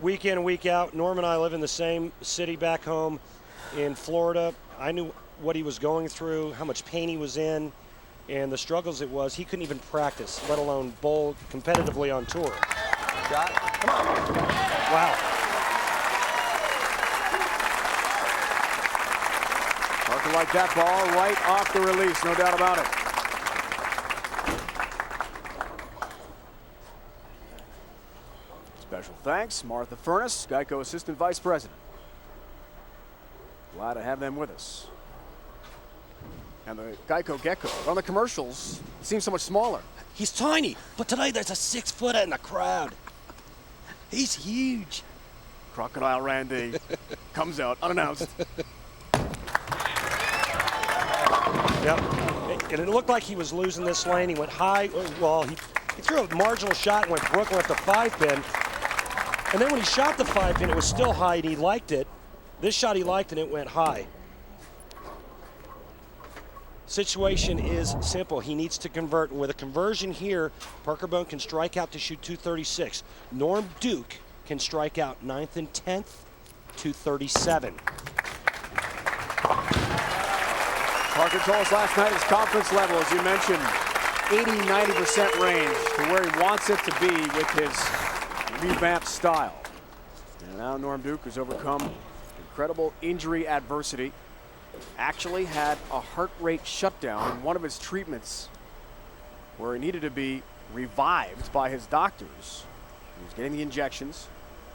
week in and week out. Norm and I live in the same city back home in Florida. I knew what he was going through, how much pain he was in, and the struggles it was. He couldn't even practice, let alone bowl competitively on tour. Shot. Come on. Wow. Parker liked that ball right off the release, no doubt about it. Special thanks, Martha Furness, Geico Assistant Vice President. Glad to have them with us. And the Geico Gecko on the commercials seems so much smaller. He's tiny, but tonight there's a 6-footer in the crowd. He's huge. Crocodile Randy comes out unannounced. Yep. And it looked like he was losing this lane. He went high. Well, he threw a marginal shot and went Brooklyn at the 5-pin. And then when he shot the 5-pin, it was still high and he liked it. This shot he liked and it went high. Situation is simple. He needs to convert. And with a conversion here, Parker Bohn can strike out to shoot 236. Norm Duke can strike out 9th and 10th, 237. Parker told us last night his confidence level, as you mentioned, 80-90% range to where he wants it to be with his revamped style. And now Norm Duke has overcome incredible injury adversity. Actually had a heart rate shutdown in one of his treatments where he needed to be revived by his doctors. He was getting the injections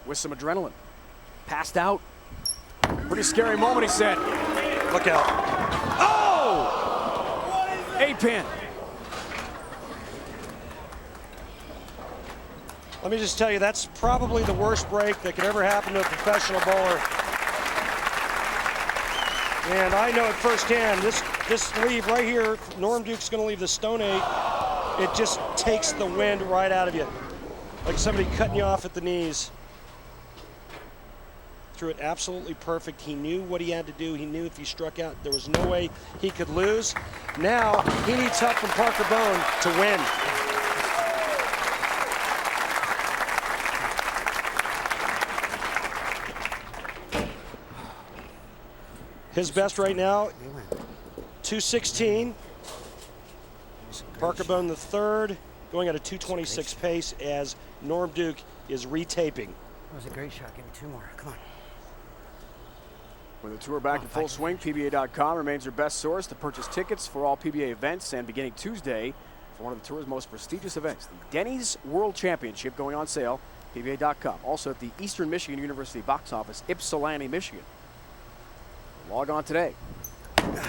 with some adrenaline. Passed out. Pretty scary moment, he said. Look out. Oh! 8-pin. Let me just tell you, that's probably the worst break that could ever happen to a professional bowler. And I know it firsthand. This leave right here, Norm Duke's going to leave the Stone 8. It just takes the wind right out of you. Like somebody cutting you off at the knees. Threw it absolutely perfect. He knew what he had to do. He knew if he struck out, there was no way he could lose. Now he needs help from Parker Bohn to win. His best right now, 216. Parker Bohn the third, going at a 226 pace as Norm Duke is retaping. That was a great shot. Give me 2 more. Come on. With the tour back in full swing, PBA.com remains your best source to purchase tickets for all PBA events, and beginning Tuesday for one of the tour's most prestigious events, the Denny's World Championship, going on sale, PBA.com. Also at the Eastern Michigan University box office, Ypsilanti, Michigan. Log on today. Perfect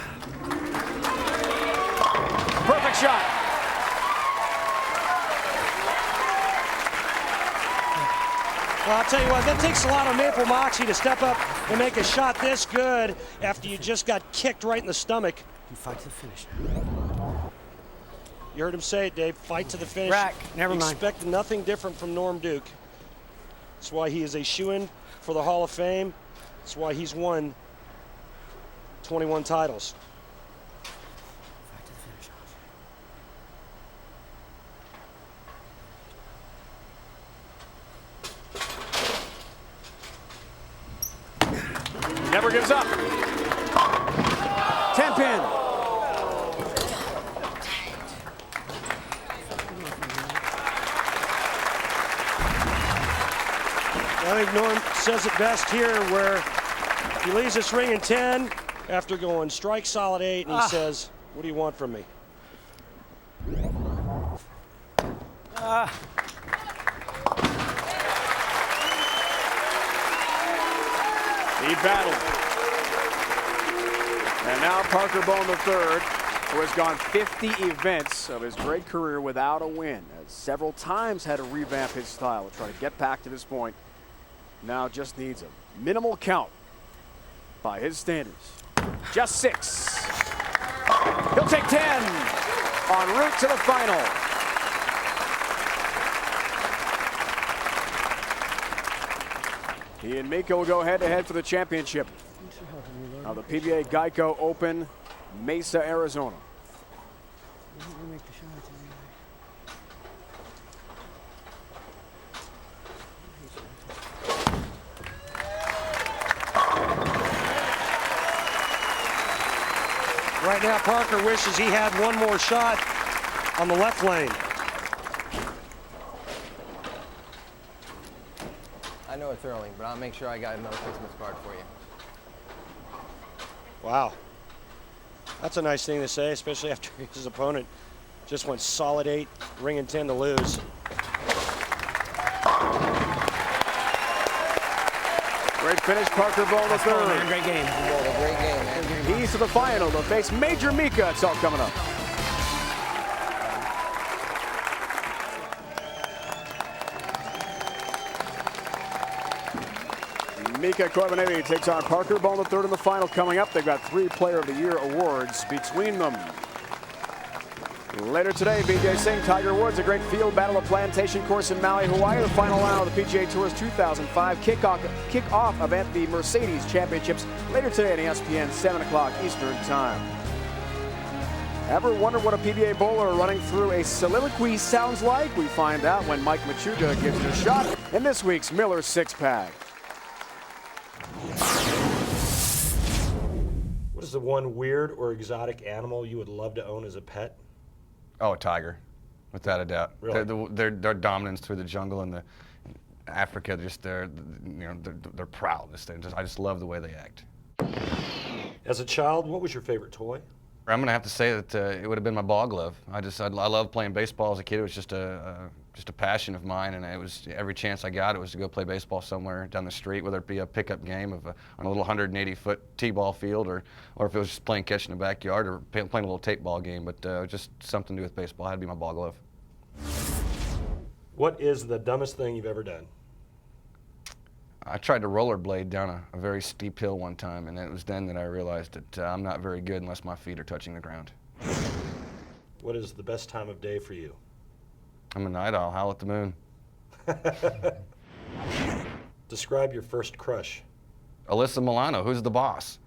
shot. Well, I'll tell you what, that takes a lot of maple moxie to step up and make a shot this good after you just got kicked right in the stomach. You fight to the finish. You heard him say it, Dave. Fight to the finish. Rack. Never mind. Expect nothing different from Norm Duke. That's why he is a shoo-in for the Hall of Fame. That's why he's won 21 titles. Fight to the finish. Never gives up. 10-pin. I think Norm says it best here, where he leaves this ring in 10 after going strike solid 8, and he says, "What do you want from me?" He battled. And now Parker Bohn III, who has gone 50 events of his great career without a win, has several times had to revamp his style to try to get back to this point. Now just needs a minimal count by his standards. Just 6. He'll take 10 en route to the final. He and Mika will go head-to-head for the championship of the PBA GEICO Open, Mesa, Arizona. Right now, Parker wishes he had one more shot on the left lane. I know it's early, but I'll make sure I got another Christmas card for you. Wow. That's a nice thing to say, especially after his opponent just went solid 8, ring and 10 to lose. Great finish, Parker Bohn the third. Great game. Great game, man. He's to the final to face Major Mika. It's all coming up. Mika Koivunim takes on Parker Bohn III in the final coming up. They've got 3 Player of the Year awards between them. Later today, BJ Singh, Tiger Woods, a great field battle of Plantation Course in Maui, Hawaii. The final round of the PGA Tour's 2005 kickoff event, the Mercedes Championships, later today at ESPN, 7 o'clock Eastern Time. Ever wonder what a PBA bowler running through a soliloquy sounds like? We find out when Mike Machuga gives it a shot in this week's Miller Six-Pack. What is the one weird or exotic animal you would love to own as a pet? Oh, a tiger, without a doubt. Really? Their dominance through the jungle and Africa, they're proud. I just love the way they act. As a child, what was your favorite toy? I'm gonna have to say that it would have been my ball glove. I love playing baseball as a kid. It was just a passion of mine, and it was every chance I got, it was to go play baseball somewhere down the street, whether it be a pickup game on a little 180-foot t-ball field, or if it was just playing catch in the backyard, or playing a little tape ball game. But just something to do with baseball. It had to be my ball glove. What is the dumbest thing you've ever done? I tried to rollerblade down a very steep hill one time, and it was then that I realized that I'm not very good unless my feet are touching the ground. What is the best time of day for you? I'm a night owl. Howl at the moon. Describe your first crush. Alyssa Milano, who's the boss?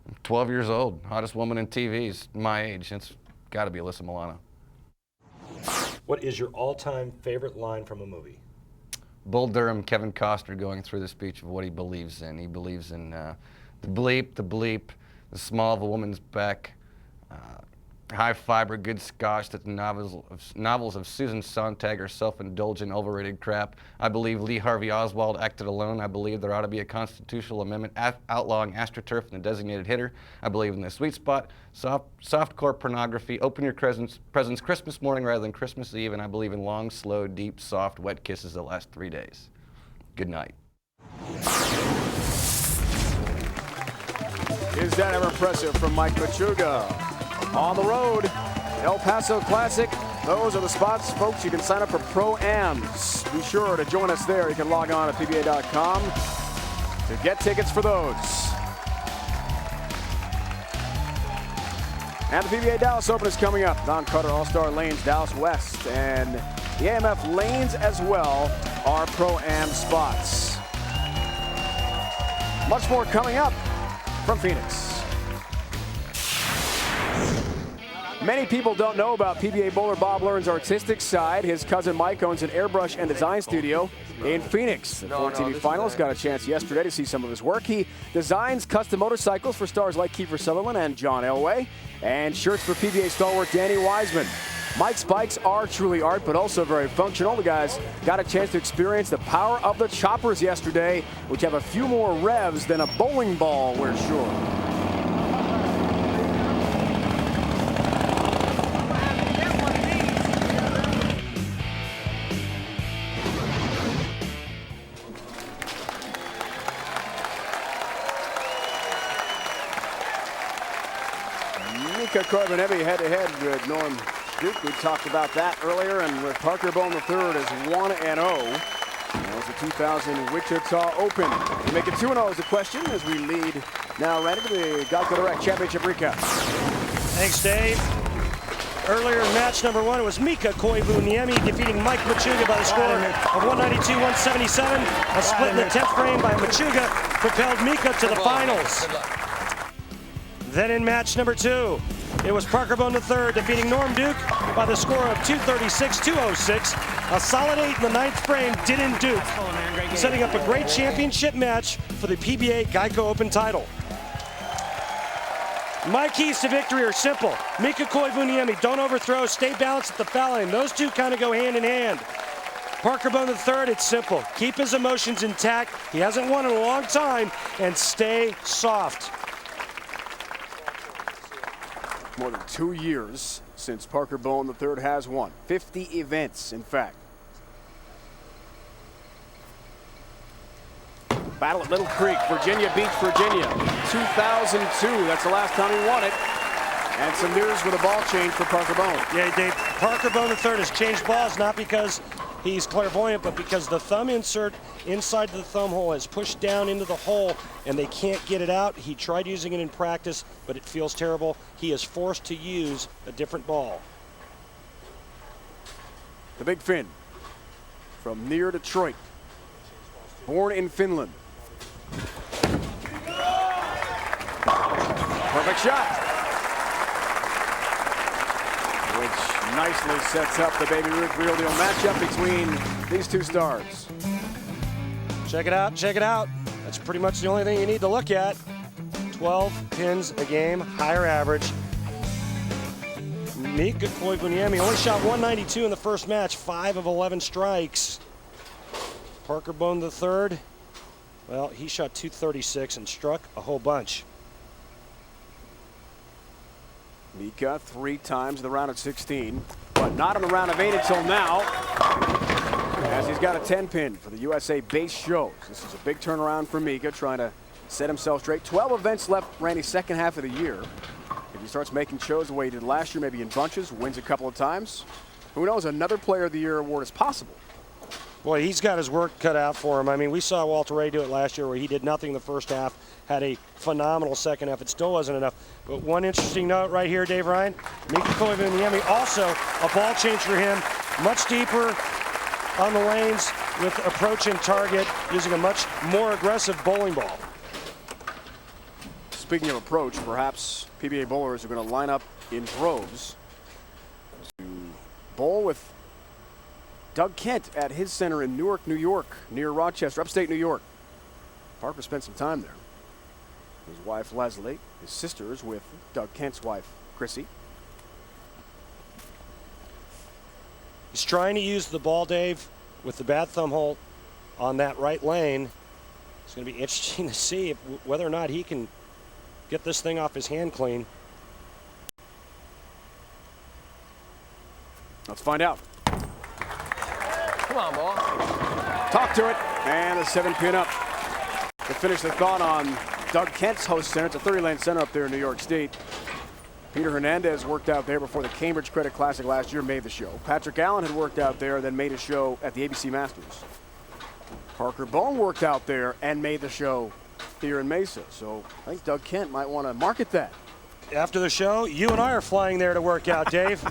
I'm 12 years old, hottest woman in TV's my age. It's got to be Alyssa Milano. What is your all-time favorite line from a movie? Bull Durham, Kevin Costner going through the speech of what he believes in. He believes in the bleep, the small of a woman's back, high fiber, good scotch, that the novels of Susan Sontag are self-indulgent, overrated crap. I believe Lee Harvey Oswald acted alone. I believe there ought to be a constitutional amendment outlawing AstroTurf and the designated hitter. I believe in the sweet spot, softcore pornography, open your presents Christmas morning rather than Christmas Eve, and I believe in long, slow, deep, soft, wet kisses that last 3 days. Good night. Is that ever impressive from Mike Machuga? On the road, El Paso Classic. Those are the spots, folks. You can sign up for Pro-Ams. Be sure to join us there. You can log on to PBA.com to get tickets for those. And the PBA Dallas Open is coming up. Don Carter All-Star Lanes, Dallas West, and the AMF Lanes as well are Pro-Am spots. Much more coming up from Phoenix. Many people don't know about PBA bowler Bob Learn's artistic side. His cousin Mike owns an airbrush and design studio in Phoenix. The 4TV finalists got a chance yesterday to see some of his work. He designs custom motorcycles for stars like Kiefer Sutherland and John Elway, and shirts for PBA stalwart Danny Wiseman. Mike's bikes are truly art, but also very functional. The guys got a chance to experience the power of the choppers yesterday, which have a few more revs than a bowling ball, we're sure. Mika Koivunim head-to-head with Norm Duke. We talked about that earlier, and with Parker Bohn III is 1-0. That was the 2000 Wichita Open. We make it 2-0 is the question as we lead now right into the GEICO Direct Championship recap. Thanks, Dave. Earlier in match number 1, it was Mika Koivunim defeating Mike Machuga by the score of 192-177. A split in the 10th frame by Machuga propelled Mika to the finals. Then in match number 2, it was Parker Bohn III defeating Norm Duke by the score of 236-206. A solid 8 in the 9th frame didn't Duke, setting up a great championship match for the PBA GEICO Open title. My keys to victory are simple. Mika Koivunim, don't overthrow, stay balanced at the foul line. Those two kind of go hand in hand. Parker Bohn III, it's simple. Keep his emotions intact. He hasn't won in a long time, and stay soft. More than 2 years since Parker Bohn III has won. 50 events, in fact. Battle at Little Creek, Virginia Beach, Virginia. 2002, that's the last time he won it. And some news with a ball change for Parker Bohn. Yeah, Dave, Parker Bohn III has changed balls, not because he's clairvoyant, but because the thumb insert inside the thumb hole has pushed down into the hole and they can't get it out, he tried using it in practice, but it feels terrible. He is forced to use a different ball. The big Finn from near Detroit, born in Finland. Perfect shot, which nicely sets up the Baby Ruth Real Deal matchup between these two stars. Check it out, check it out. That's pretty much the only thing you need to look at. 12 pins a game, higher average. Mika Koivunim only shot 192 in the first match, 5 of 11 strikes. Parker Bohn III, well, he shot 236 and struck a whole bunch. Mika 3 times in the round of 16, but not in the round of 8 until now, as he's got a 10-pin for the USA base shows. This is a big turnaround for Mika, trying to set himself straight. 12 events left, Randy, second half of the year. If he starts making shows the way he did last year, maybe in bunches, wins a couple of times, who knows, another Player of the Year award is possible. Boy, he's got his work cut out for him. I mean, we saw Walter Ray do it last year where he did nothing the first half, had a phenomenal second half. It still wasn't enough. But one interesting note right here, Dave Ryan, Mika Koivunim, also a ball change for him, much deeper on the lanes with approach and target, using a much more aggressive bowling ball. Speaking of approach, perhaps PBA bowlers are going to line up in droves to bowl with Doug Kent at his center in Newark, New York, near Rochester, upstate New York. Parker spent some time there. His wife, Leslie, his sister is with Doug Kent's wife, Chrissy. He's trying to use the ball, Dave, with the bad thumb hole on that right lane. It's going to be interesting to see whether or not he can get this thing off his hand clean. Let's find out. Come on, ball. Talk to it, and a 7-pin up. To finish the thought on Doug Kent's host center, it's a 30-lane center up there in New York State. Peter Hernandez worked out there before the Cambridge Credit Classic last year, made the show. Patrick Allen had worked out there, then made a show at the ABC Masters. Parker Bohn worked out there and made the show here in Mesa. So I think Doug Kent might want to market that. After the show, you and I are flying there to work out, Dave.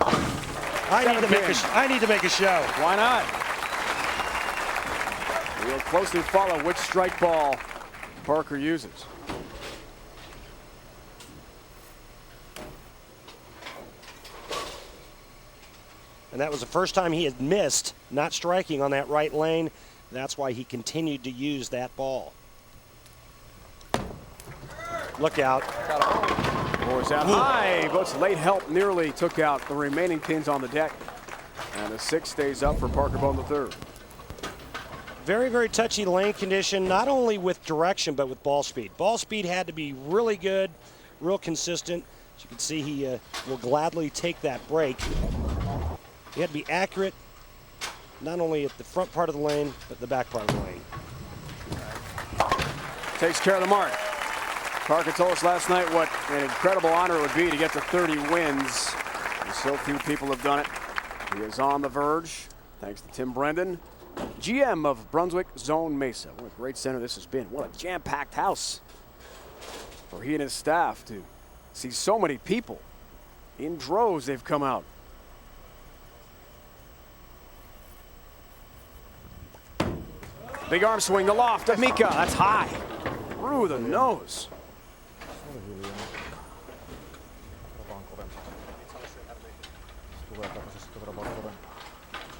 I need to make a show. Why not? We'll closely follow which strike ball Parker uses. And that was the first time he had missed not striking on that right lane. That's why he continued to use that ball. Look out. Boar's out high, but late help nearly took out the remaining pins on the deck. And the 6 stays up for Parker Bohn III. Very, very touchy lane condition, not only with direction, but with ball speed. Ball speed had to be really good, real consistent. As you can see, he will gladly take that break. He had to be accurate, not only at the front part of the lane, but the back part of the lane. Takes care of the mark. Parker told us last night what an incredible honor it would be to get to 30 wins. And so few people have done it. He is on the verge, thanks to Tim Brendan, GM of Brunswick Zone Mesa. What a great center this has been. What a jam-packed house for he and his staff to see so many people. In droves they've come out. Big arm swing, the loft of Mika. That's high. Through the nose.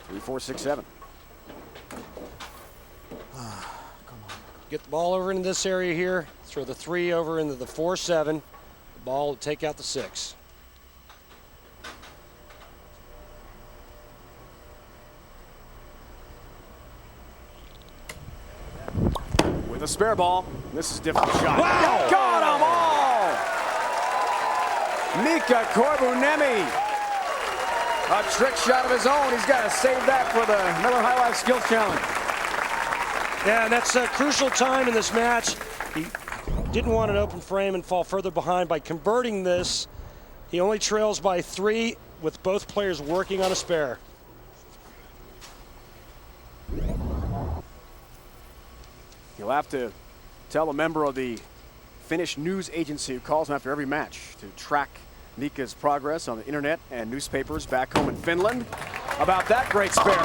3, 4, 6, 7. Get the ball over into this area here. Throw the 3 over into the 4-7. The ball will take out the 6. With a spare ball. This is a difficult shot. Wow! Got them all! Mika Koivunim. A trick shot of his own. He's got to save that for the Miller High Life Skills Challenge. Yeah, and that's a crucial time in this match. He didn't want an open frame and fall further behind. By converting this, he only trails by 3 with both players working on a spare. You'll have to tell a member of the Finnish news agency who calls him after every match to track Mika's progress on the internet and newspapers back home in Finland about that great spare.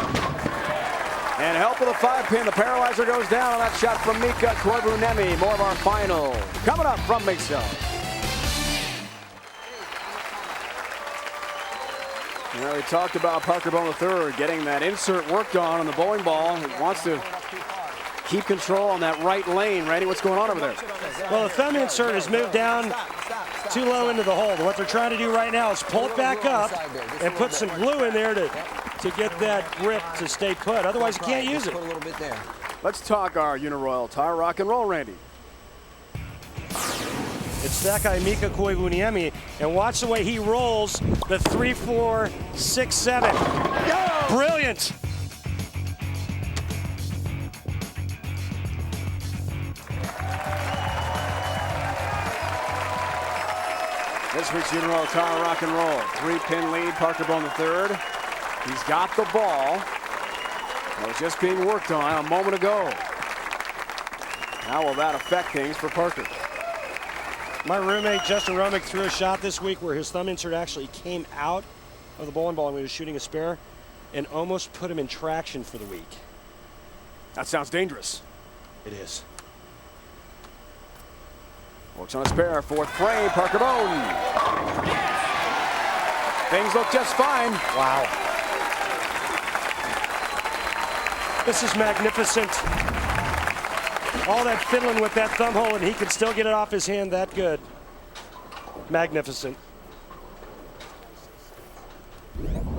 And help with a 5-pin. The paralyzer goes down on that shot from Mika Koivunim. More of our final coming up from Mesa. Well, we talked about Parker Bohn III getting that insert worked on the bowling ball. He wants to keep control on that right lane. Randy, what's going on over there? Well, the thumb insert has moved down too low into the hole. What they're trying to do right now is pull it back up and put some glue in there to get that grip to stay put. Otherwise, you can't use it. Let's talk our Uniroyal Tire Rock and Roll, Randy. It's that guy, Mika Koivunim, and watch the way he rolls the 3-4, 6-7. Brilliant. This week's Uniroyal Tire Rock and Roll. 3-pin lead, Parker Bohn III. He's got the ball. It was just being worked on a moment ago. How will that affect things for Parker? My roommate, Justin Romick, threw a shot this week where his thumb insert actually came out of the bowling ball when he was shooting a spare and almost put him in traction for the week. That sounds dangerous. It is. Works on a spare, 4th frame, Parker Bohn. Things look just fine. Wow. This is magnificent. All that fiddling with that thumb hole, and he can still get it off his hand that good. Magnificent.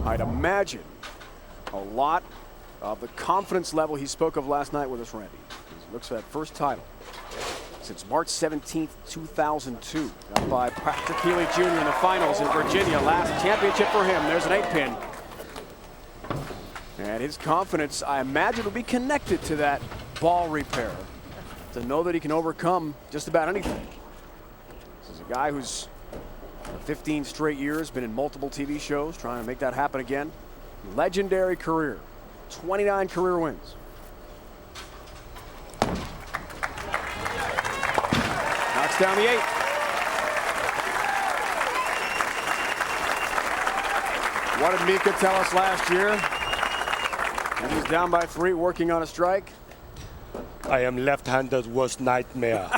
I'd imagine a lot of the confidence level he spoke of last night with us, Randy. He looks for that first title since March 17th, 2002. Got by Patrick Healy Jr. in the finals in Virginia. Last championship for him. There's an 8-pin. And his confidence, I imagine, will be connected to that ball repair, to know that he can overcome just about anything. This is a guy who's 15 straight years, been in multiple TV shows, trying to make that happen again. Legendary career, 29 career wins. Knocks down the 8. What did Mika tell us last year? And he's down by 3, working on a strike. I am left-handed worst nightmare.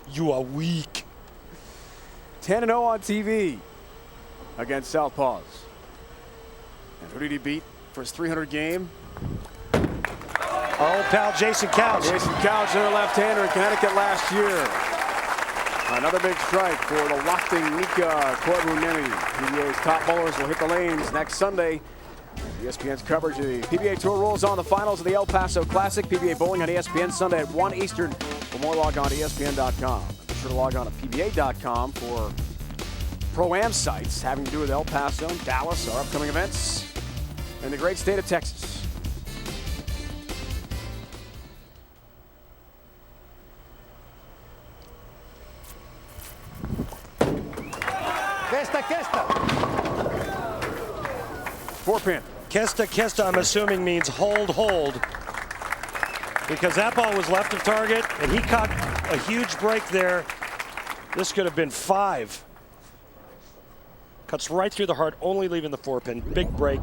You are weak. 10-0 on TV against Southpaws. And who did he beat for his 300 game? Our old pal Jason Couch. Jason Couch, their left-hander in Connecticut last year. Another big strike for the lofting Mika Koivunim. PBA's top bowlers will hit the lanes next Sunday. ESPN's coverage of the PBA Tour rolls on. The finals of the El Paso Classic. PBA Bowling on ESPN Sunday at 1 Eastern. For more, log on to ESPN.com. Be sure to log on to PBA.com for Pro-Am sites having to do with El Paso and Dallas, our upcoming events in the great state of Texas. Kesta. 4-pin. Kesta, I'm assuming means hold. Because that ball was left of target, and he caught a huge break there. This could have been 5. Cuts right through the heart, only leaving the 4-pin. Big break.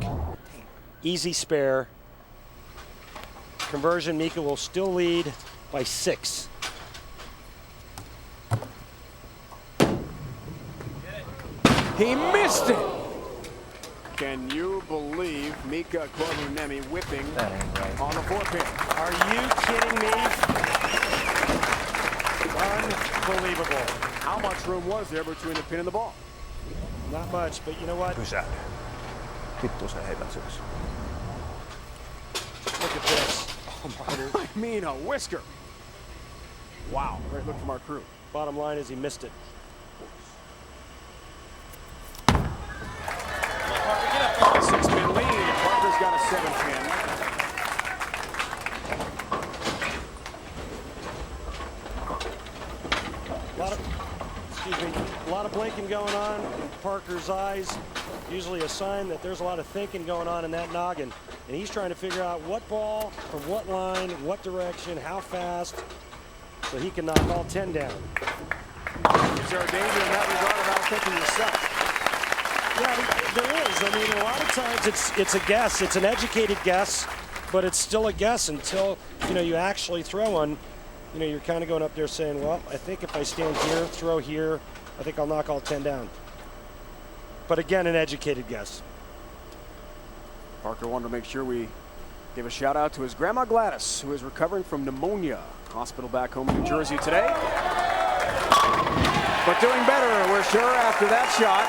Easy spare. Conversion, Mika will still lead by 6. He missed it. Can you believe Mika Koivunim whipping on the 4-pin? Are you kidding me? Unbelievable. How much room was there between the pin and the ball? Not much, but you know what? Look at this. Oh my. I mean, a whisker. Wow, great look from our crew. Bottom line is he missed it. Six-pin lead. Parker's got a 7-pin. A lot of blinking going on in Parker's eyes. Usually a sign that there's a lot of thinking going on in that noggin. And he's trying to figure out what ball, from what line, what direction, how fast, so he can knock all 10 down. Is there a danger in that regard of outthinking yourself? Yeah, there is. I mean, a lot of times it's a guess. It's an educated guess, but it's still a guess until, you know, you actually throw one. You know, you're kind of going up there saying, well, I think if I stand here, throw here, I think I'll knock all 10 down. But again, an educated guess. Parker wanted to make sure we give a shout out to his grandma Gladys, who is recovering from pneumonia. Hospital back home in New Jersey today. But doing better, we're sure, after that shot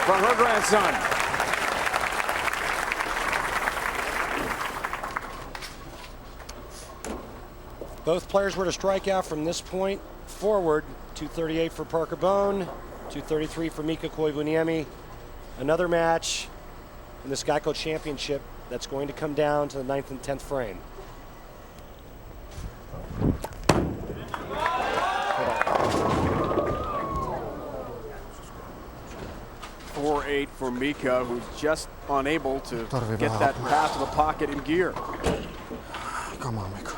from her grandson. Both players were to strike out from this point forward. 238 for Parker Bohn, 233 for Mika Koivunim. Another match in this GEICO Championship that's going to come down to the 9th and 10th frame. .48 for Mika, who's just unable to get that pass to the pocket in gear. Come on, Mika.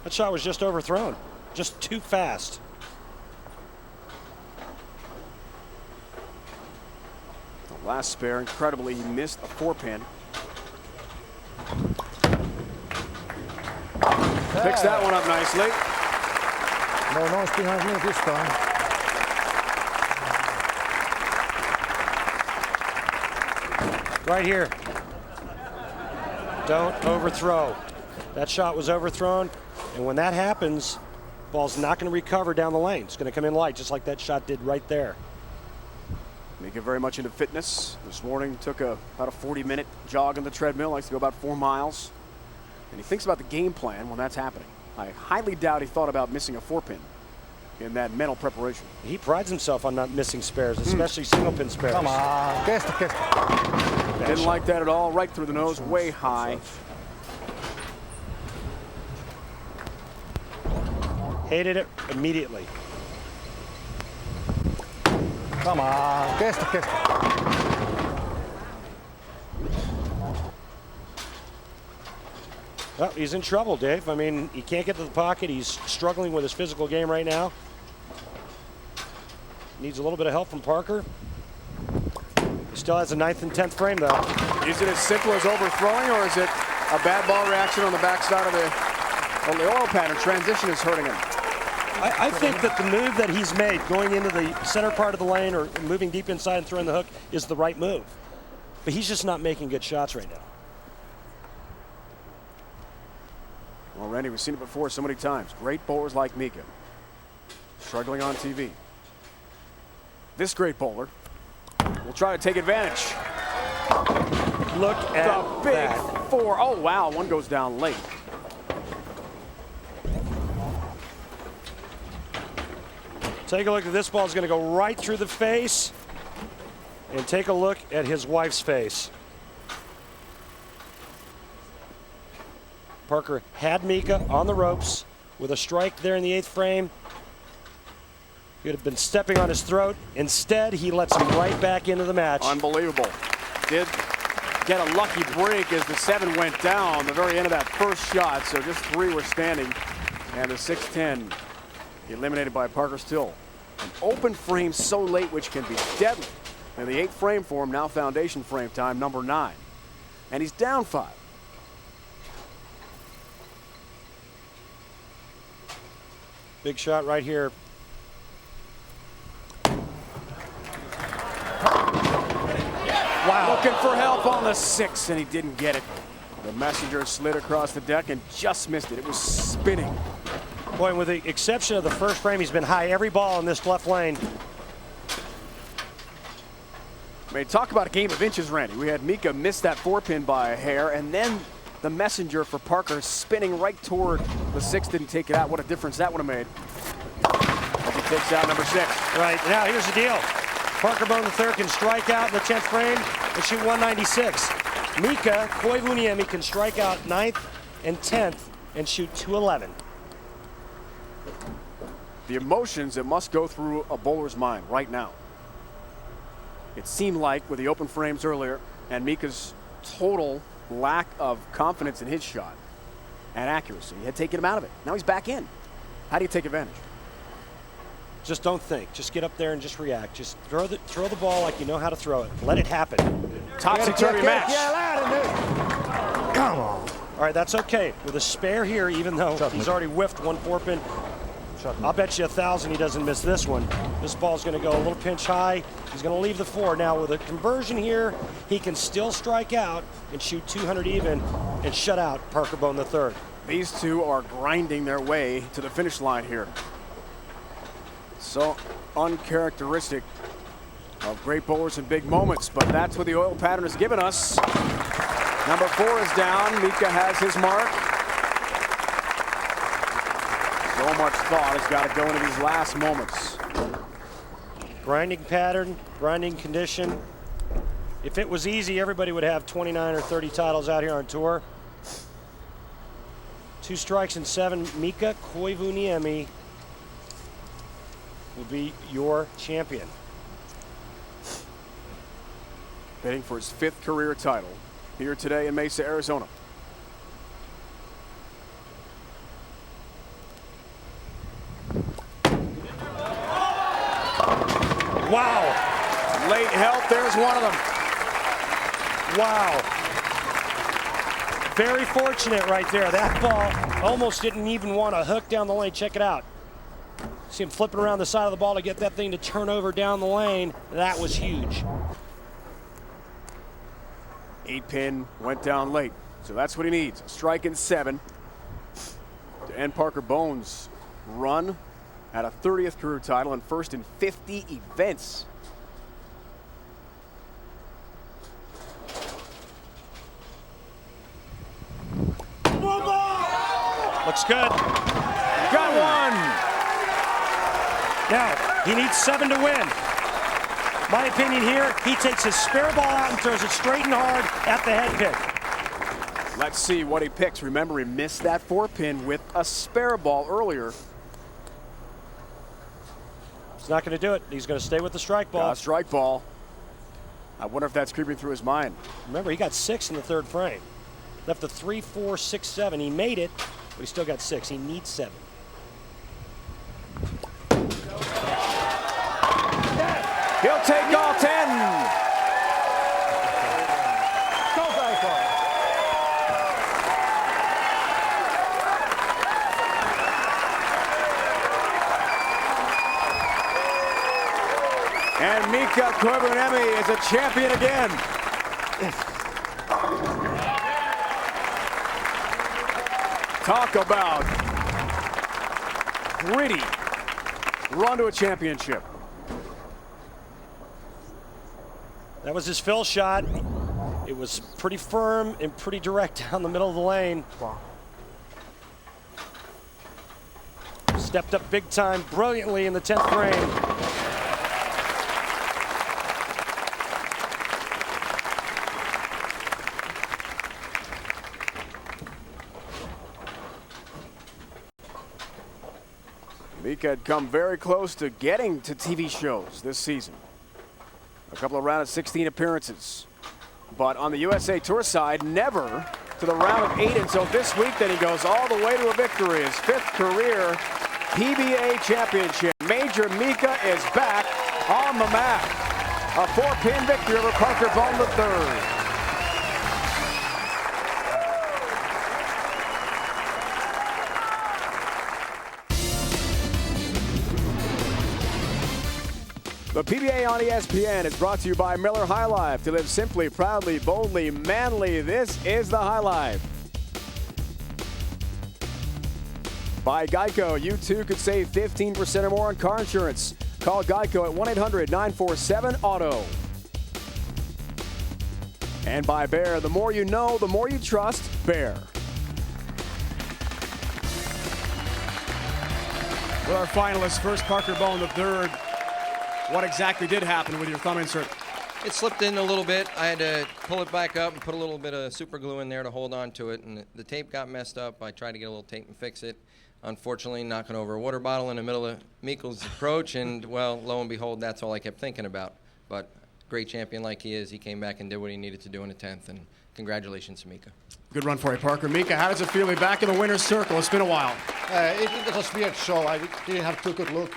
That shot was just overthrown, just too fast. The last spare, incredibly, he missed a 4-pin. Picks that one up nicely. No noise behind me this time. Right here. Don't overthrow. That shot was overthrown, and when that happens, ball's not going to recover down the lane. It's going to come in light, just like that shot did right there. Mika very much into fitness. This morning took about a 40-minute jog on the treadmill. Likes to go about 4 miles. And he thinks about the game plan when that's happening. I highly doubt he thought about missing a 4-pin in that mental preparation. He prides himself on not missing spares, especially single-pin spares. Come on, Didn't like that at all. Right through the nose, way high. Hated it immediately. Come on, Well, he's in trouble, Dave. I mean, he can't get to the pocket. He's struggling with his physical game right now. Needs a little bit of help from Parker. He still has a 9th and 10th frame, though. Is it as simple as overthrowing, or is it a bad ball reaction on the backside of the oil pattern? Transition is hurting him. I think that the move that he's made, going into the center part of the lane or moving deep inside and throwing the hook, is the right move. But he's just not making good shots right now. Well, Randy, we've seen it before so many times. Great bowlers like Mika struggling on TV. This great bowler will try to take advantage. Look at the big that. 4. Oh, wow. One goes down late. Take a look at this ball. Is going to go right through the face. And take a look at his wife's face. Parker had Mika on the ropes with a strike there in the 8th frame. He would have been stepping on his throat. Instead, he lets him right back into the match. Unbelievable. Did get a lucky break as the 7 went down the very end of that first shot. So just 3 were standing. And the 6-10 eliminated by Parker Still. An open frame so late, which can be deadly. And the 8th frame for him, now foundation frame time, number 9. And he's down 5. Big shot right here. Wow. Looking for help on the 6, and he didn't get it. The messenger slid across the deck and just missed it. It was spinning. Boy, with the exception of the first frame, he's been high every ball in this left lane. I mean, talk about a game of inches, Randy. We had Mika miss that 4-pin by a hair, and then the messenger for Parker spinning right toward the 6, didn't take it out. What a difference that would have made. As he takes out number 6. Right, now here's the deal. Parker Bohn III can strike out in the 10th frame and shoot 196. Mika Koivunim can strike out 9th and 10th and shoot 211. the emotions that must go through a bowler's mind right now. It seemed like with the open frames earlier and Mika's total lack of confidence in his shot and accuracy had taken him out of it. Now he's back in. How do you take advantage? Just don't think. Just get up there and just react. Just throw the ball like you know how to throw it. Let it happen. Topsy-turvy match. Come on. All right, that's okay. With a spare here, even though he's already whiffed one 4-pin, I'll bet you 1,000 he doesn't miss this one. This ball's going to go a little pinch high. He's going to leave the 4. Now with a conversion here, he can still strike out and shoot 200 even and shut out Parker Bohn III. These two are grinding their way to the finish line here. So uncharacteristic of great bowlers in big moments, but that's what the oil pattern has given us. Number 4 is down. Mika has his mark. So much thought has got to go into these last moments. Grinding pattern, grinding condition. If it was easy, everybody would have 29 or 30 titles out here on tour. 2 strikes and 7. Mika Koivunim will be your champion. Bidding for his 5th career title here today in Mesa, Arizona. Wow. Late help, there's one of them. Wow. Very fortunate right there. That ball almost didn't even want to hook down the lane. Check it out. See him flipping around the side of the ball to get that thing to turn over down the lane. That was huge. 8-pin went down late, so that's what he needs. A strike in 7 to end Parker Bohn's run at a 30th career title and first in 50 events. Looks good. Got one. Now, he needs 7 to win. My opinion here, he takes his spare ball out and throws it straight and hard at the head pick. Let's see what he picks. Remember, he missed that 4-pin with a spare ball earlier. He's not going to do it. He's going to stay with the strike ball. Got a strike ball. I wonder if that's creeping through his mind. Remember, he got 6 in the 3rd frame. Left the 3, 4, 6, 7. He made it, but he still got 6. He needs 7. He'll take all 10. And Mika Koivunim is a champion again. Talk about gritty run to a championship. That was his fill shot. It was pretty firm and pretty direct down the middle of the lane. Stepped up big time, brilliantly in the 10th frame. Mika had come very close to getting to TV shows this season. A couple of round of 16 appearances. But on the USA Tour side, never to the round of 8 until this week. Then he goes all the way to a victory, his 5th career PBA championship. Major Mika is back on the map. A 4-pin victory over Parker Bohn III. The PBA on ESPN is brought to you by Miller High Life. To live simply, proudly, boldly, manly, this is the High Life. By Geico, you too could save 15% or more on car insurance. Call Geico at 1-800-947-AUTO. And by Bear, the more you know, the more you trust Bear. With our finalists, first Parker Bohn III. What exactly did happen with your thumb insert? It slipped in a little bit. I had to pull it back up and put a little bit of super glue in there to hold on to it, and the tape got messed up. I tried to get a little tape and fix it. unfortunately knocking over a water bottle in the middle of Miko's approach, and, well, lo and behold, that's all I kept thinking about. But great champion like he is, he came back and did what he needed to do in the 10th, and congratulations to Mika. Good run for you, Parker. Mika, how does it feel to be back in the winner's circle? It's been a while. It was a weird show. I didn't have too good look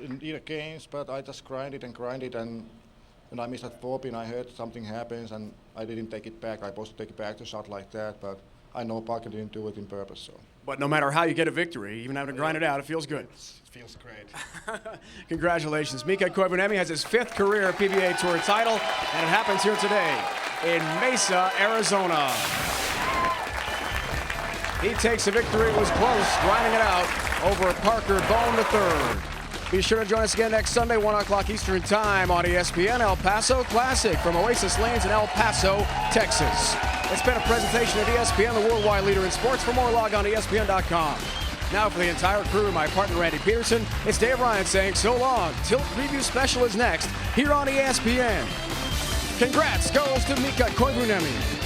in either games, but I just grinded, and when I missed that 4-pin, I heard something happens, and I didn't take it back. I was supposed to take it back to shot like that, but I know Parker didn't do it in purpose. So. But no matter how you get a victory, even having to grind it out, it feels good. It feels great. Congratulations. Mika Koivunim has his 5th career PBA Tour title, and it happens here today in Mesa, Arizona. He takes a victory. It was close, grinding it out over Parker Bohn III. Be sure to join us again next Sunday, 1 o'clock Eastern Time on ESPN El Paso Classic from Oasis Lanes in El Paso, Texas. It's been a presentation of ESPN, the worldwide leader in sports. For more, log on to ESPN.com. Now for the entire crew, my partner Randy Peterson, it's Dave Ryan saying so long. Tilt Preview Special is next here on ESPN. Congrats goes to Mika Koivunim.